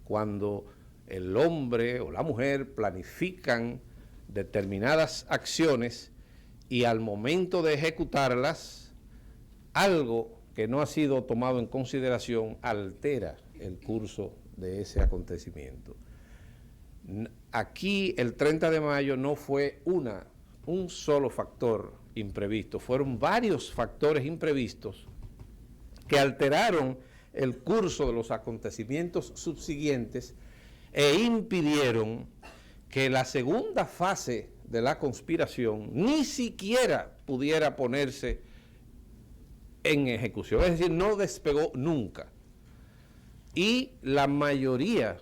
cuando el hombre o la mujer planifican determinadas acciones y al momento de ejecutarlas, algo que no ha sido tomado en consideración altera el curso de ese acontecimiento. Aquí el 30 de mayo no fue un solo factor imprevisto, fueron varios factores imprevistos que alteraron el curso de los acontecimientos subsiguientes e impidieron que la segunda fase de la conspiración ni siquiera pudiera ponerse en ejecución, es decir, no despegó nunca. Y la mayoría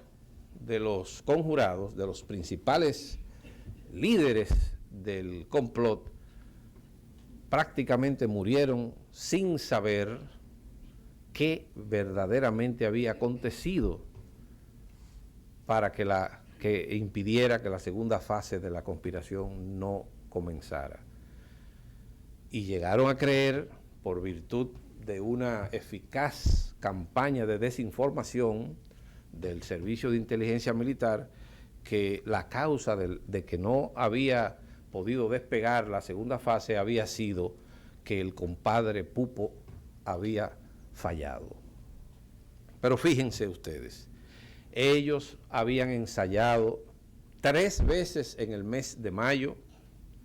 de los conjurados, de los principales líderes del complot, prácticamente murieron sin saber qué verdaderamente había acontecido para que impidiera que la segunda fase de la conspiración no comenzara. Y llegaron a creer, por virtud de una eficaz campaña de desinformación del Servicio de Inteligencia Militar, que la causa de que no había podido despegar la segunda fase había sido que el compadre Pupo había fallado. Pero fíjense ustedes, ellos habían ensayado 3 veces en el mes de mayo,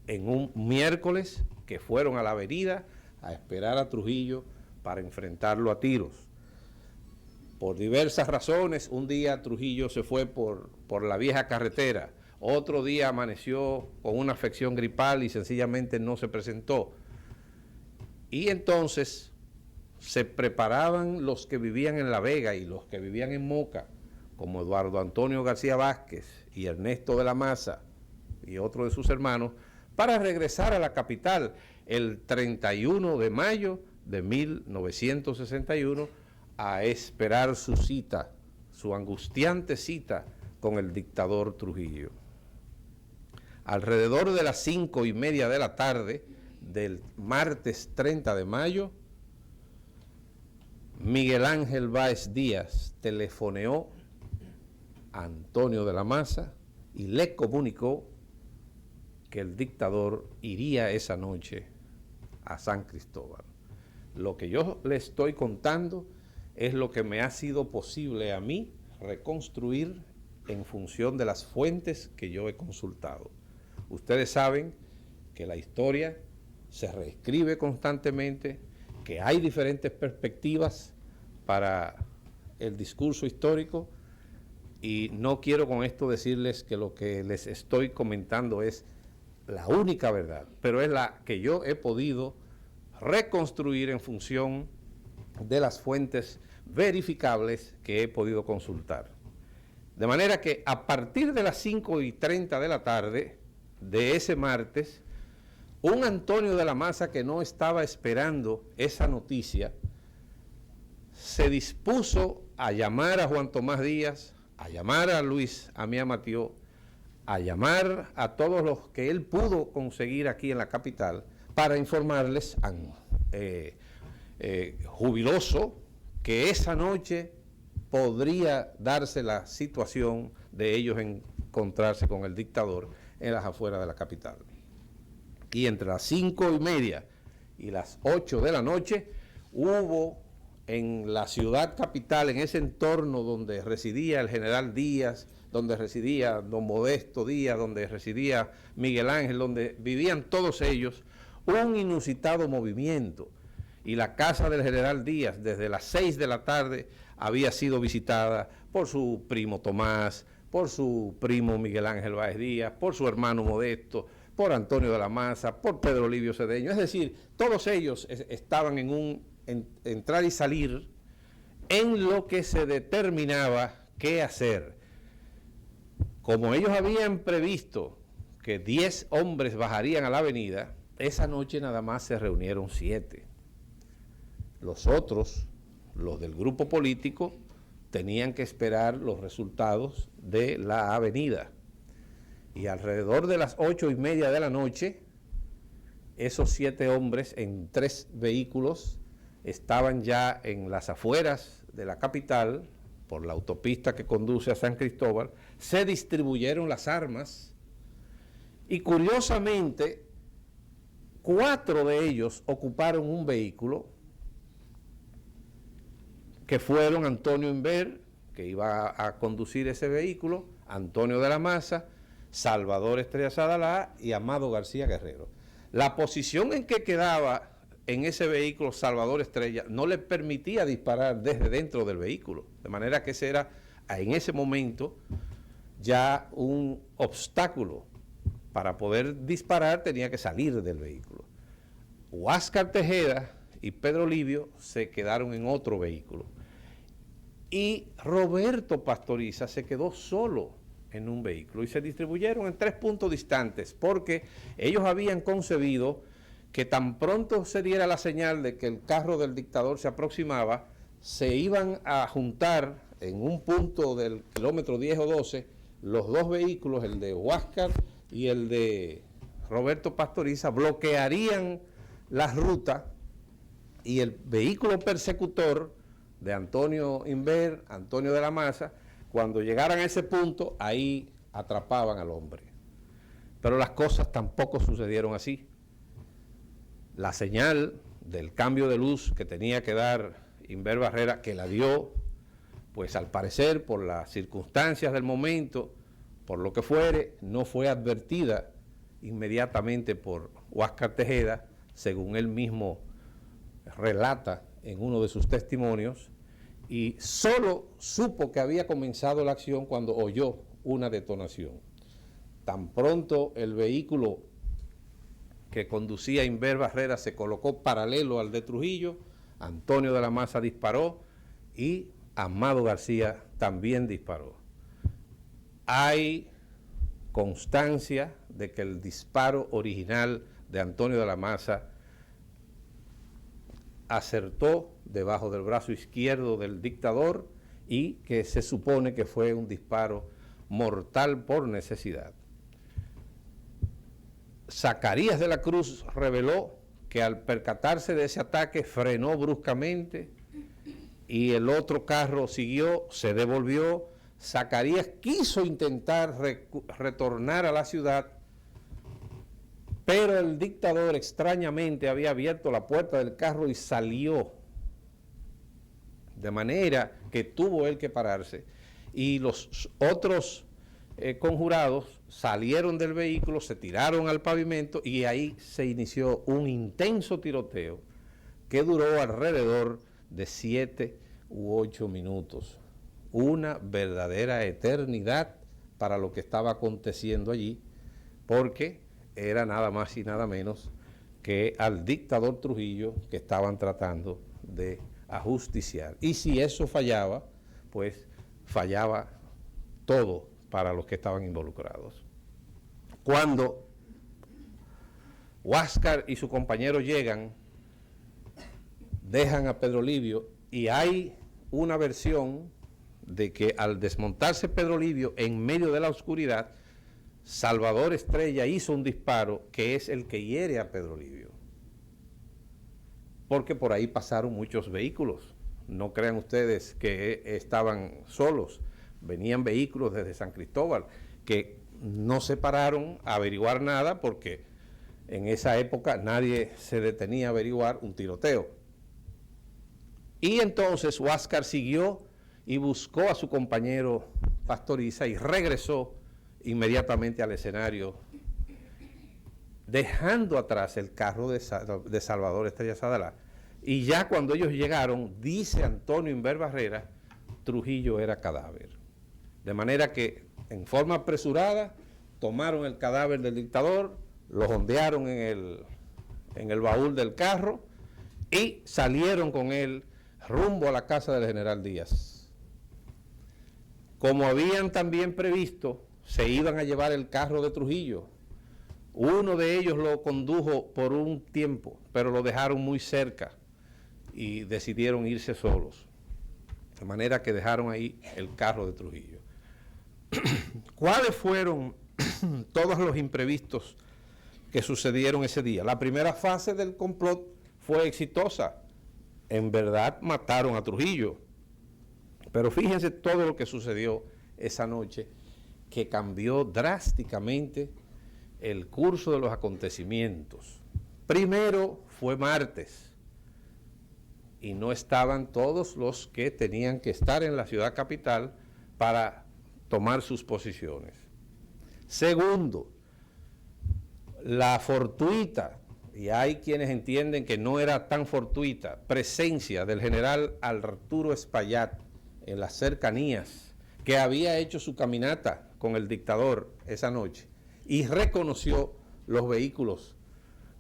en un miércoles, que fueron a la avenida a esperar a Trujillo para enfrentarlo a tiros. Por diversas razones, un día Trujillo se fue por la vieja carretera, otro día amaneció con una afección gripal y sencillamente no se presentó. Y entonces se preparaban los que vivían en La Vega y los que vivían en Moca, como Eduardo Antonio García Vázquez y Ernesto de la Maza y otro de sus hermanos, para regresar a la capital el 31 de mayo de 1961 a esperar su cita, su angustiante cita con el dictador Trujillo. Alrededor de las 5:30 de la tarde del martes 30 de mayo, Miguel Ángel Báez Díaz telefoneó a Antonio de la Maza y le comunicó que el dictador iría esa noche a San Cristóbal. Lo que yo le estoy contando es lo que me ha sido posible a mí reconstruir en función de las fuentes que yo he consultado. Ustedes saben que la historia se reescribe constantemente, que hay diferentes perspectivas para el discurso histórico, y no quiero con esto decirles que lo que les estoy comentando es la única verdad, pero es la que yo he podido reconstruir en función de las fuentes verificables que he podido consultar. De manera que a partir de las 5:30 de la tarde de ese martes, un Antonio de la Maza que no estaba esperando esa noticia, se dispuso a llamar a Juan Tomás Díaz, a llamar a Luis Amía Matió, a llamar a todos los que él pudo conseguir aquí en la capital para informarles, jubiloso, que esa noche podría darse la situación de ellos encontrarse con el dictador en las afueras de la capital. Y entre las 5:30 y las 8 de la noche hubo en la ciudad capital, en ese entorno donde residía el general Díaz, donde residía don Modesto Díaz, donde residía Miguel Ángel, donde vivían todos ellos, un inusitado movimiento. Y la casa del general Díaz desde las 6 de la tarde había sido visitada por su primo Tomás, por su primo Miguel Ángel Báez Díaz, por su hermano Modesto, por Antonio de la Maza, por Pedro Livio Cedeño. Es decir, todos ellos estaban en entrar y salir en lo que se determinaba qué hacer. Como ellos habían previsto que 10 hombres bajarían a la avenida, esa noche nada más se reunieron 7. Los otros, los del grupo político, tenían que esperar los resultados de la avenida. Y alrededor de las 8:30 de la noche, esos 7 hombres en 3 vehículos estaban ya en las afueras de la capital, por la autopista que conduce a San Cristóbal. Se distribuyeron las armas y curiosamente 4 de ellos ocuparon un vehículo, que fueron Antonio Inver, que iba a conducir ese vehículo, Antonio de la Maza, Salvador Estrella Sadalá y Amado García Guerrero. La posición en que quedaba en ese vehículo Salvador Estrella no le permitía disparar desde dentro del vehículo, de manera que ese era en ese momento ya un obstáculo. Para poder disparar tenía que salir del vehículo. Huáscar Tejeda y Pedro Livio se quedaron en otro vehículo. Y Roberto Pastoriza se quedó solo en un vehículo y se distribuyeron en 3 puntos distantes, porque ellos habían concebido que tan pronto se diera la señal de que el carro del dictador se aproximaba, se iban a juntar en un punto del kilómetro 10 o 12 los 2 vehículos, el de Huáscar y el de Roberto Pastoriza, bloquearían la ruta y el vehículo persecutor de Antonio Inver, Antonio de la Maza, cuando llegaran a ese punto, ahí atrapaban al hombre. Pero las cosas tampoco sucedieron así. La señal del cambio de luz que tenía que dar Inver Barrera, que la dio, pues al parecer por las circunstancias del momento, por lo que fuere, no fue advertida inmediatamente por Huáscar Tejeda, según él mismo relata en uno de sus testimonios, y solo supo que había comenzado la acción cuando oyó una detonación. Tan pronto el vehículo que conducía Inver Barrera se colocó paralelo al de Trujillo, Antonio de la Maza disparó y Amado García también disparó. Hay constancia de que el disparo original de Antonio de la Maza acertó debajo del brazo izquierdo del dictador y que se supone que fue un disparo mortal por necesidad. Zacarías de la Cruz reveló que al percatarse de ese ataque frenó bruscamente y el otro carro siguió, se devolvió. Zacarías quiso intentar retornar a la ciudad, pero el dictador extrañamente había abierto la puerta del carro y salió, de manera que tuvo él que pararse. Y los otros conjurados salieron del vehículo, se tiraron al pavimento y ahí se inició un intenso tiroteo que duró alrededor de 7 u 8 minutos. Una verdadera eternidad para lo que estaba aconteciendo allí, porque era nada más y nada menos que al dictador Trujillo que estaban tratando de ajusticiar. Y si eso fallaba, pues fallaba todo para los que estaban involucrados. Cuando Huáscar y su compañero llegan, dejan a Pedro Livio y hay una versión de que al desmontarse Pedro Livio en medio de la oscuridad, Salvador Estrella hizo un disparo que es el que hiere a Pedro Livio. Porque por ahí pasaron muchos vehículos. No crean ustedes que estaban solos. Venían vehículos desde San Cristóbal que no se pararon a averiguar nada porque en esa época nadie se detenía a averiguar un tiroteo. Y entonces Huáscar siguió y buscó a su compañero Pastoriza y regresó inmediatamente al escenario, dejando atrás el carro de Salvador Estrella Sadalá. Y ya cuando ellos llegaron, dice Antonio Inver Barrera, Trujillo era cadáver. De manera que en forma apresurada tomaron el cadáver del dictador, lo hondearon en el baúl del carro y salieron con él rumbo a la casa del general Díaz. Como habían también previsto, se iban a llevar el carro de Trujillo. Uno de ellos lo condujo por un tiempo, pero lo dejaron muy cerca y decidieron irse solos. De manera que dejaron ahí el carro de Trujillo. ¿Cuáles fueron todos los imprevistos que sucedieron ese día. La primera fase del complot fue exitosa. En verdad mataron a Trujillo. Pero fíjense todo lo que sucedió esa noche, que cambió drásticamente el curso de los acontecimientos. Primero fue martes y no estaban todos los que tenían que estar en la ciudad capital para tomar sus posiciones. Segundo, la fortuita, y hay quienes entienden que no era tan fortuita, presencia del general Arturo Espaillat en las cercanías, que había hecho su caminata con el dictador esa noche y reconoció los vehículos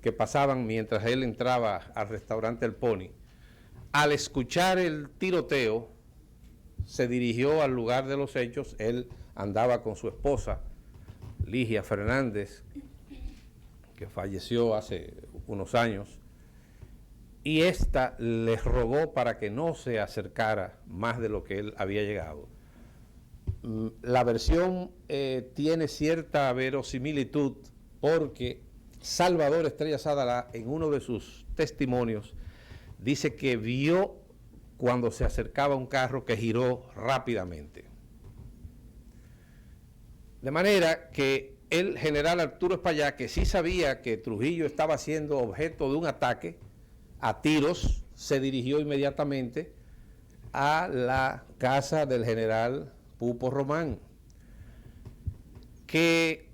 que pasaban mientras él entraba al restaurante El Pony. Al escuchar el tiroteo, se dirigió al lugar de los hechos. Él andaba con su esposa, Ligia Fernández, que falleció hace unos años, y ésta les rogó para que no se acercara más de lo que él había llegado. La versión tiene cierta verosimilitud porque Salvador Estrella Sadalá, en uno de sus testimonios, dice que vio cuando se acercaba un carro que giró rápidamente. De manera que el general Arturo Espaillat, que sí sabía que Trujillo estaba siendo objeto de un ataque a tiros, se dirigió inmediatamente a la casa del general Pupo Román, que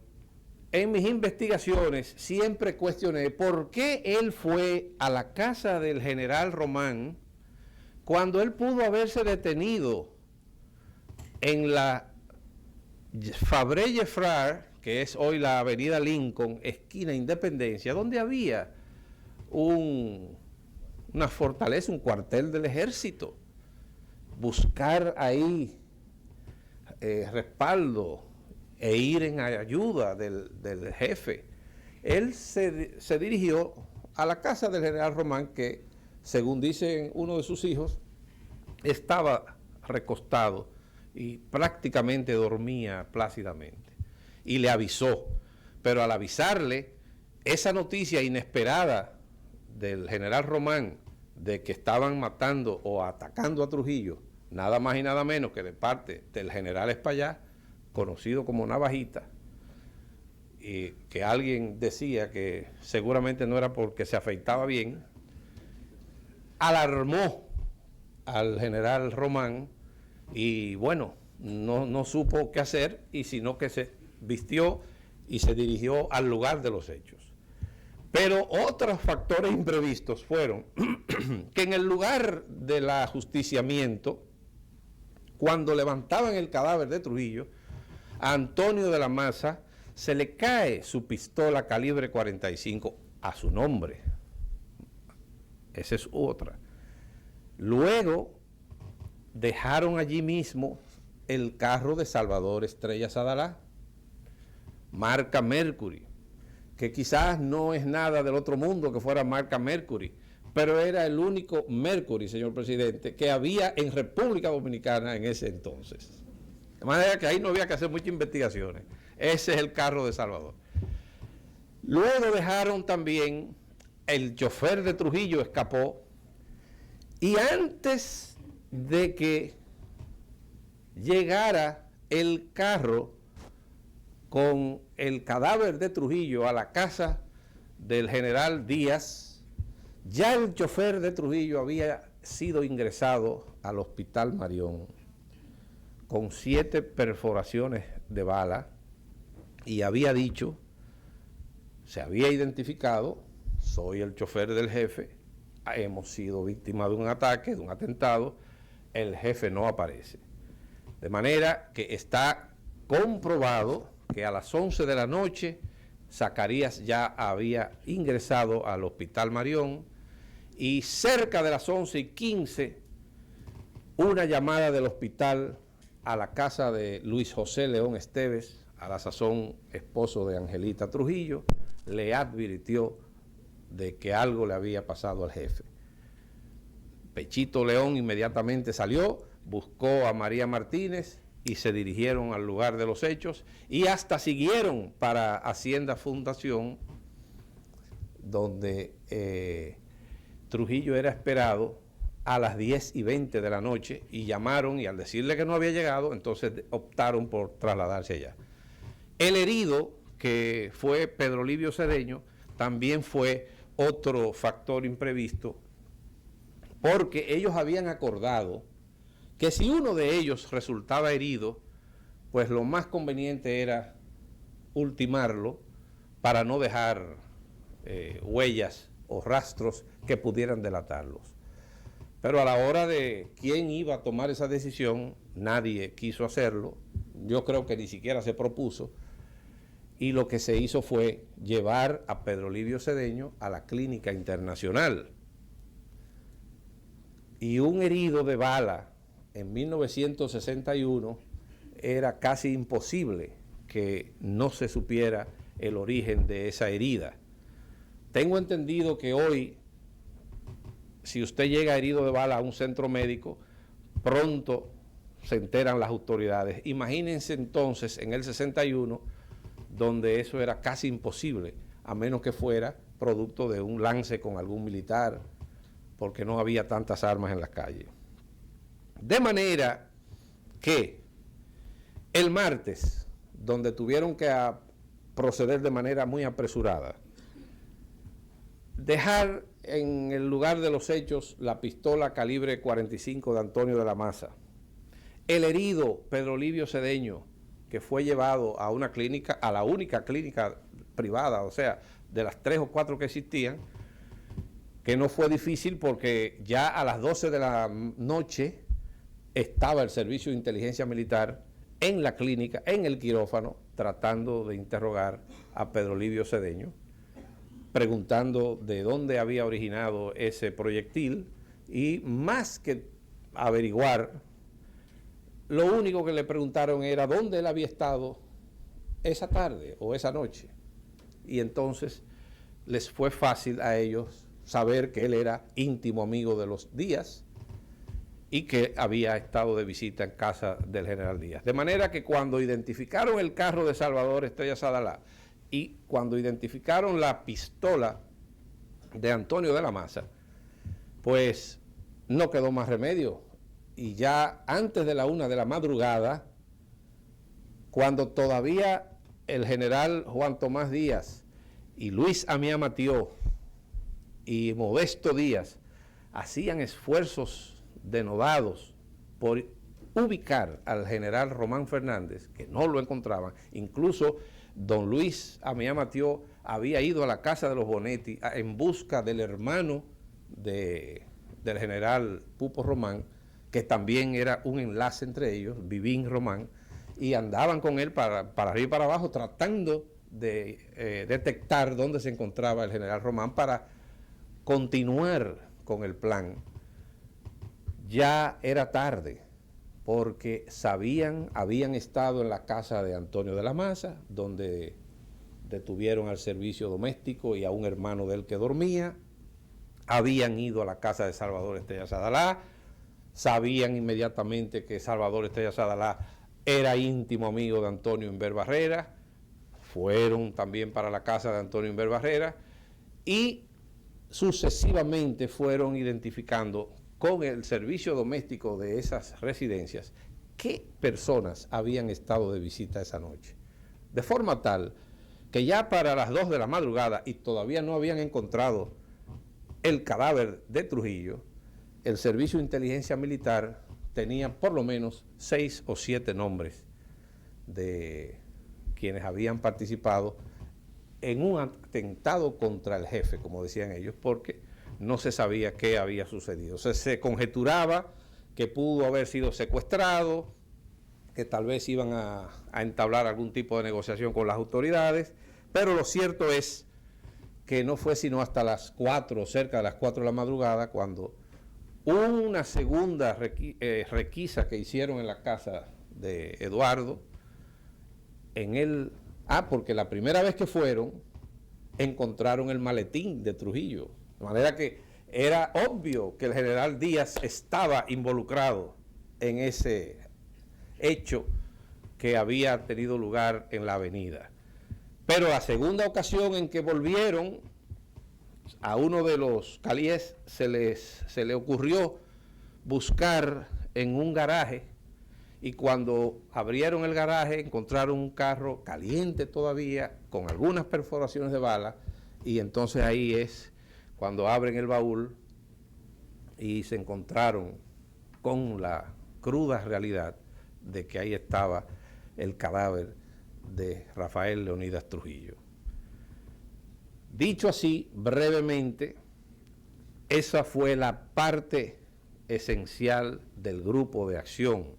en mis investigaciones siempre cuestioné por qué él fue a la casa del general Román cuando él pudo haberse detenido en la Fabre Gefrard, que es hoy la avenida Lincoln, esquina Independencia, donde había una fortaleza, un cuartel del ejército. Buscar ahí respaldo e ir en ayuda del jefe. Él se dirigió a la casa del general Román, que, según dice uno de sus hijos, estaba recostado y prácticamente dormía plácidamente. Y le avisó, pero al avisarle esa noticia inesperada del general Román de que estaban matando o atacando a Trujillo, nada más y nada menos que de parte del general Espaillat, conocido como Navajita, y que alguien decía que seguramente no era porque se afeitaba bien, alarmó al general Román y bueno, no supo qué hacer, y sino que se vistió y se dirigió al lugar de los hechos. Pero otros factores imprevistos fueron que en el lugar del ajusticiamiento, cuando levantaban el cadáver de Trujillo, a Antonio de la Maza se le cae su pistola calibre 45 a su nombre. Esa es otra. Luego dejaron allí mismo el carro de Salvador Estrella Sadalá, marca Mercury, que quizás no es nada del otro mundo que fuera marca Mercury, pero era el único Mercury, señor presidente, que había en República Dominicana en ese entonces. De manera que ahí no había que hacer muchas investigaciones. Ese es el carro de Salvador. Luego dejaron también, el chofer de Trujillo escapó, y antes de que llegara el carro con el cadáver de Trujillo a la casa del general Díaz, ya el chofer de Trujillo había sido ingresado al Hospital Marión con 7 perforaciones de bala y había dicho, se había identificado, soy el chofer del jefe, hemos sido víctimas de un ataque, de un atentado, el jefe no aparece. De manera que está comprobado que a las 11 de la noche Zacarías ya había ingresado al Hospital Marión, y cerca de las 11:15 una llamada del hospital a la casa de Luis José León Esteves, a la sazón esposo de Angelita Trujillo, le advirtió de que algo le había pasado al jefe. Pechito León inmediatamente salió, buscó a María Martínez y se dirigieron al lugar de los hechos y hasta siguieron para Hacienda Fundación, donde Trujillo era esperado a las 10:20 de la noche y llamaron, y al decirle que no había llegado, entonces optaron por trasladarse allá. El herido, que fue Pedro Livio Cedeño, también fue otro factor imprevisto, porque ellos habían acordado que si uno de ellos resultaba herido, pues lo más conveniente era ultimarlo para no dejar huellas o rastros que pudieran delatarlos. Pero a la hora de quién iba a tomar esa decisión, nadie quiso hacerlo. Yo creo que ni siquiera se propuso. Y lo que se hizo fue llevar a Pedro Livio Cedeño a la Clínica Internacional. Y un herido de bala en 1961 era casi imposible que no se supiera el origen de esa herida. Tengo entendido que hoy, si usted llega herido de bala a un centro médico, pronto se enteran las autoridades. Imagínense entonces en el 61, donde eso era casi imposible, a menos que fuera producto de un lance con algún militar, porque no había tantas armas en las calles. De manera que el martes, donde tuvieron que proceder de manera muy apresurada, dejar en el lugar de los hechos la pistola calibre 45 de Antonio de la Maza, el herido Pedro Livio Cedeño, que fue llevado a una clínica, a la única clínica privada, o sea, de las 3 o 4 que existían, que no fue difícil porque ya a las 12 de la noche estaba el Servicio de Inteligencia Militar en la clínica, en el quirófano, tratando de interrogar a Pedro Livio Cedeño, preguntando de dónde había originado ese proyectil, y más que averiguar, lo único que le preguntaron era dónde él había estado esa tarde o esa noche. Y entonces les fue fácil a ellos saber que él era íntimo amigo de los Díaz y que había estado de visita en casa del general Díaz. De manera que cuando identificaron el carro de Salvador Estrella Sadalá y cuando identificaron la pistola de Antonio de la Maza, pues no quedó más remedio. Y ya antes de la 1 de la madrugada, cuando todavía el general Juan Tomás Díaz y Luis Amiá Matió y Modesto Díaz hacían esfuerzos denodados por ubicar al general Román Fernández, que no lo encontraban. Incluso don Luis Amiá Matió había ido a la casa de los Bonetti en busca del hermano del general Pupo Román, que también era un enlace entre ellos, Vivín Román, y andaban con él para arriba y para abajo tratando de detectar dónde se encontraba el general Román para continuar con el plan. Ya era tarde, porque habían estado en la casa de Antonio de la Maza, donde detuvieron al servicio doméstico y a un hermano de él que dormía, habían ido a la casa de Salvador Estrella Sadalá, sabían inmediatamente que Salvador Estrella Sadalá era íntimo amigo de Antonio Inver Barrera, fueron también para la casa de Antonio Inver Barrera y sucesivamente fueron identificando con el servicio doméstico de esas residencias qué personas habían estado de visita esa noche. De forma tal que ya para las 2 de la madrugada y todavía no habían encontrado el cadáver de Trujillo, el Servicio de Inteligencia Militar tenía por lo menos 6 o 7 nombres de quienes habían participado en un atentado contra el jefe, como decían ellos, porque no se sabía qué había sucedido. O sea, se conjeturaba que pudo haber sido secuestrado, que tal vez iban a entablar algún tipo de negociación con las autoridades, pero lo cierto es que no fue sino hasta las 4, cerca de las 4 de la madrugada, cuando una segunda requisa que hicieron en la casa de Eduardo, porque la primera vez que fueron, encontraron el maletín de Trujillo. De manera que era obvio que el general Díaz estaba involucrado en hecho que había tenido lugar en la avenida. Pero la segunda ocasión en que volvieron, a uno de los calíes se le ocurrió buscar en un garaje, y cuando abrieron el garaje encontraron un carro caliente todavía, con algunas perforaciones de bala, y entonces ahí es cuando abren el baúl y se encontraron con la cruda realidad de que ahí estaba el cadáver de Rafael Leonidas Trujillo. Dicho así, brevemente, esa fue la parte esencial del grupo de acción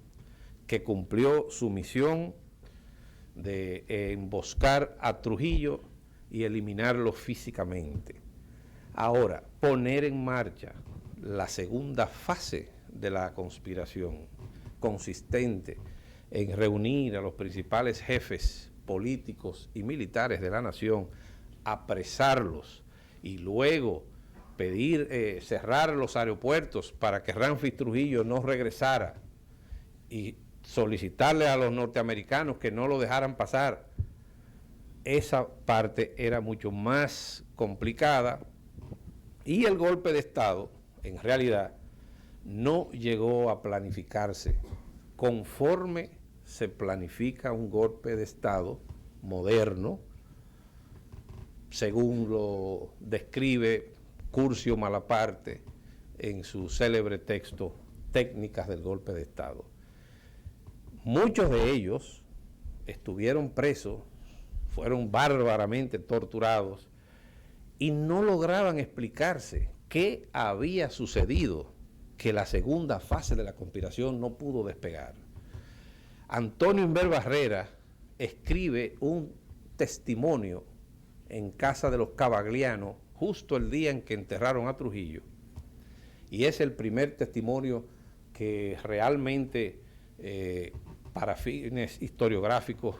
que cumplió su misión de emboscar a Trujillo y eliminarlo físicamente. Ahora, poner en marcha la segunda fase de la conspiración, consistente en reunir a los principales jefes políticos y militares de la nación, apresarlos y luego pedir cerrar los aeropuertos para que Ramfis Trujillo no regresara y solicitarle a los norteamericanos que no lo dejaran pasar. Esa parte era mucho más complicada y el golpe de Estado, en realidad, no llegó a planificarse conforme se planifica un golpe de Estado moderno, según lo describe Curcio Malaparte en su célebre texto Técnicas del Golpe de Estado. Muchos de ellos estuvieron presos, fueron bárbaramente torturados y no lograban explicarse qué había sucedido, que la segunda fase de la conspiración no pudo despegar. Antonio Inver Barrera escribe un testimonio en casa de los Cavagliano justo el día en que enterraron a Trujillo, y es el primer testimonio que realmente para fines historiográficos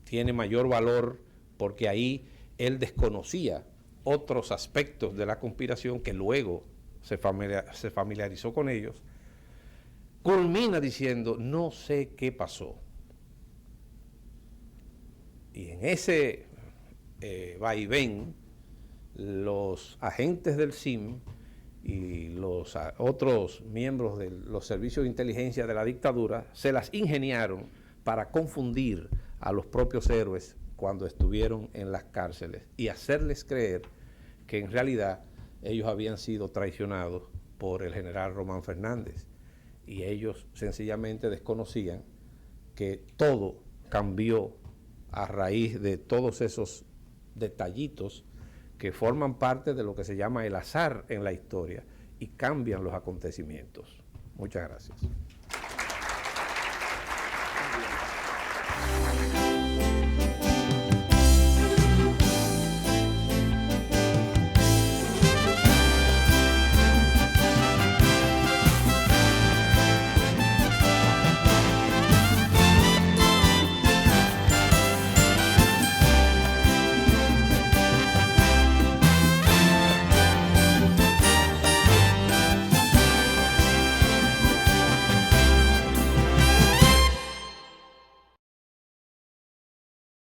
tiene mayor valor, porque ahí él desconocía otros aspectos de la conspiración que luego se familiarizó con ellos. Culmina diciendo: no sé qué pasó. Y en ese vaivén, los agentes del CIM y los otros miembros de los servicios de inteligencia de la dictadura se las ingeniaron para confundir a los propios héroes cuando estuvieron en las cárceles y hacerles creer que en realidad ellos habían sido traicionados por el general Román Fernández, y ellos sencillamente desconocían que todo cambió a raíz de todos esos detallitos que forman parte de lo que se llama el azar en la historia y cambian los acontecimientos. Muchas gracias.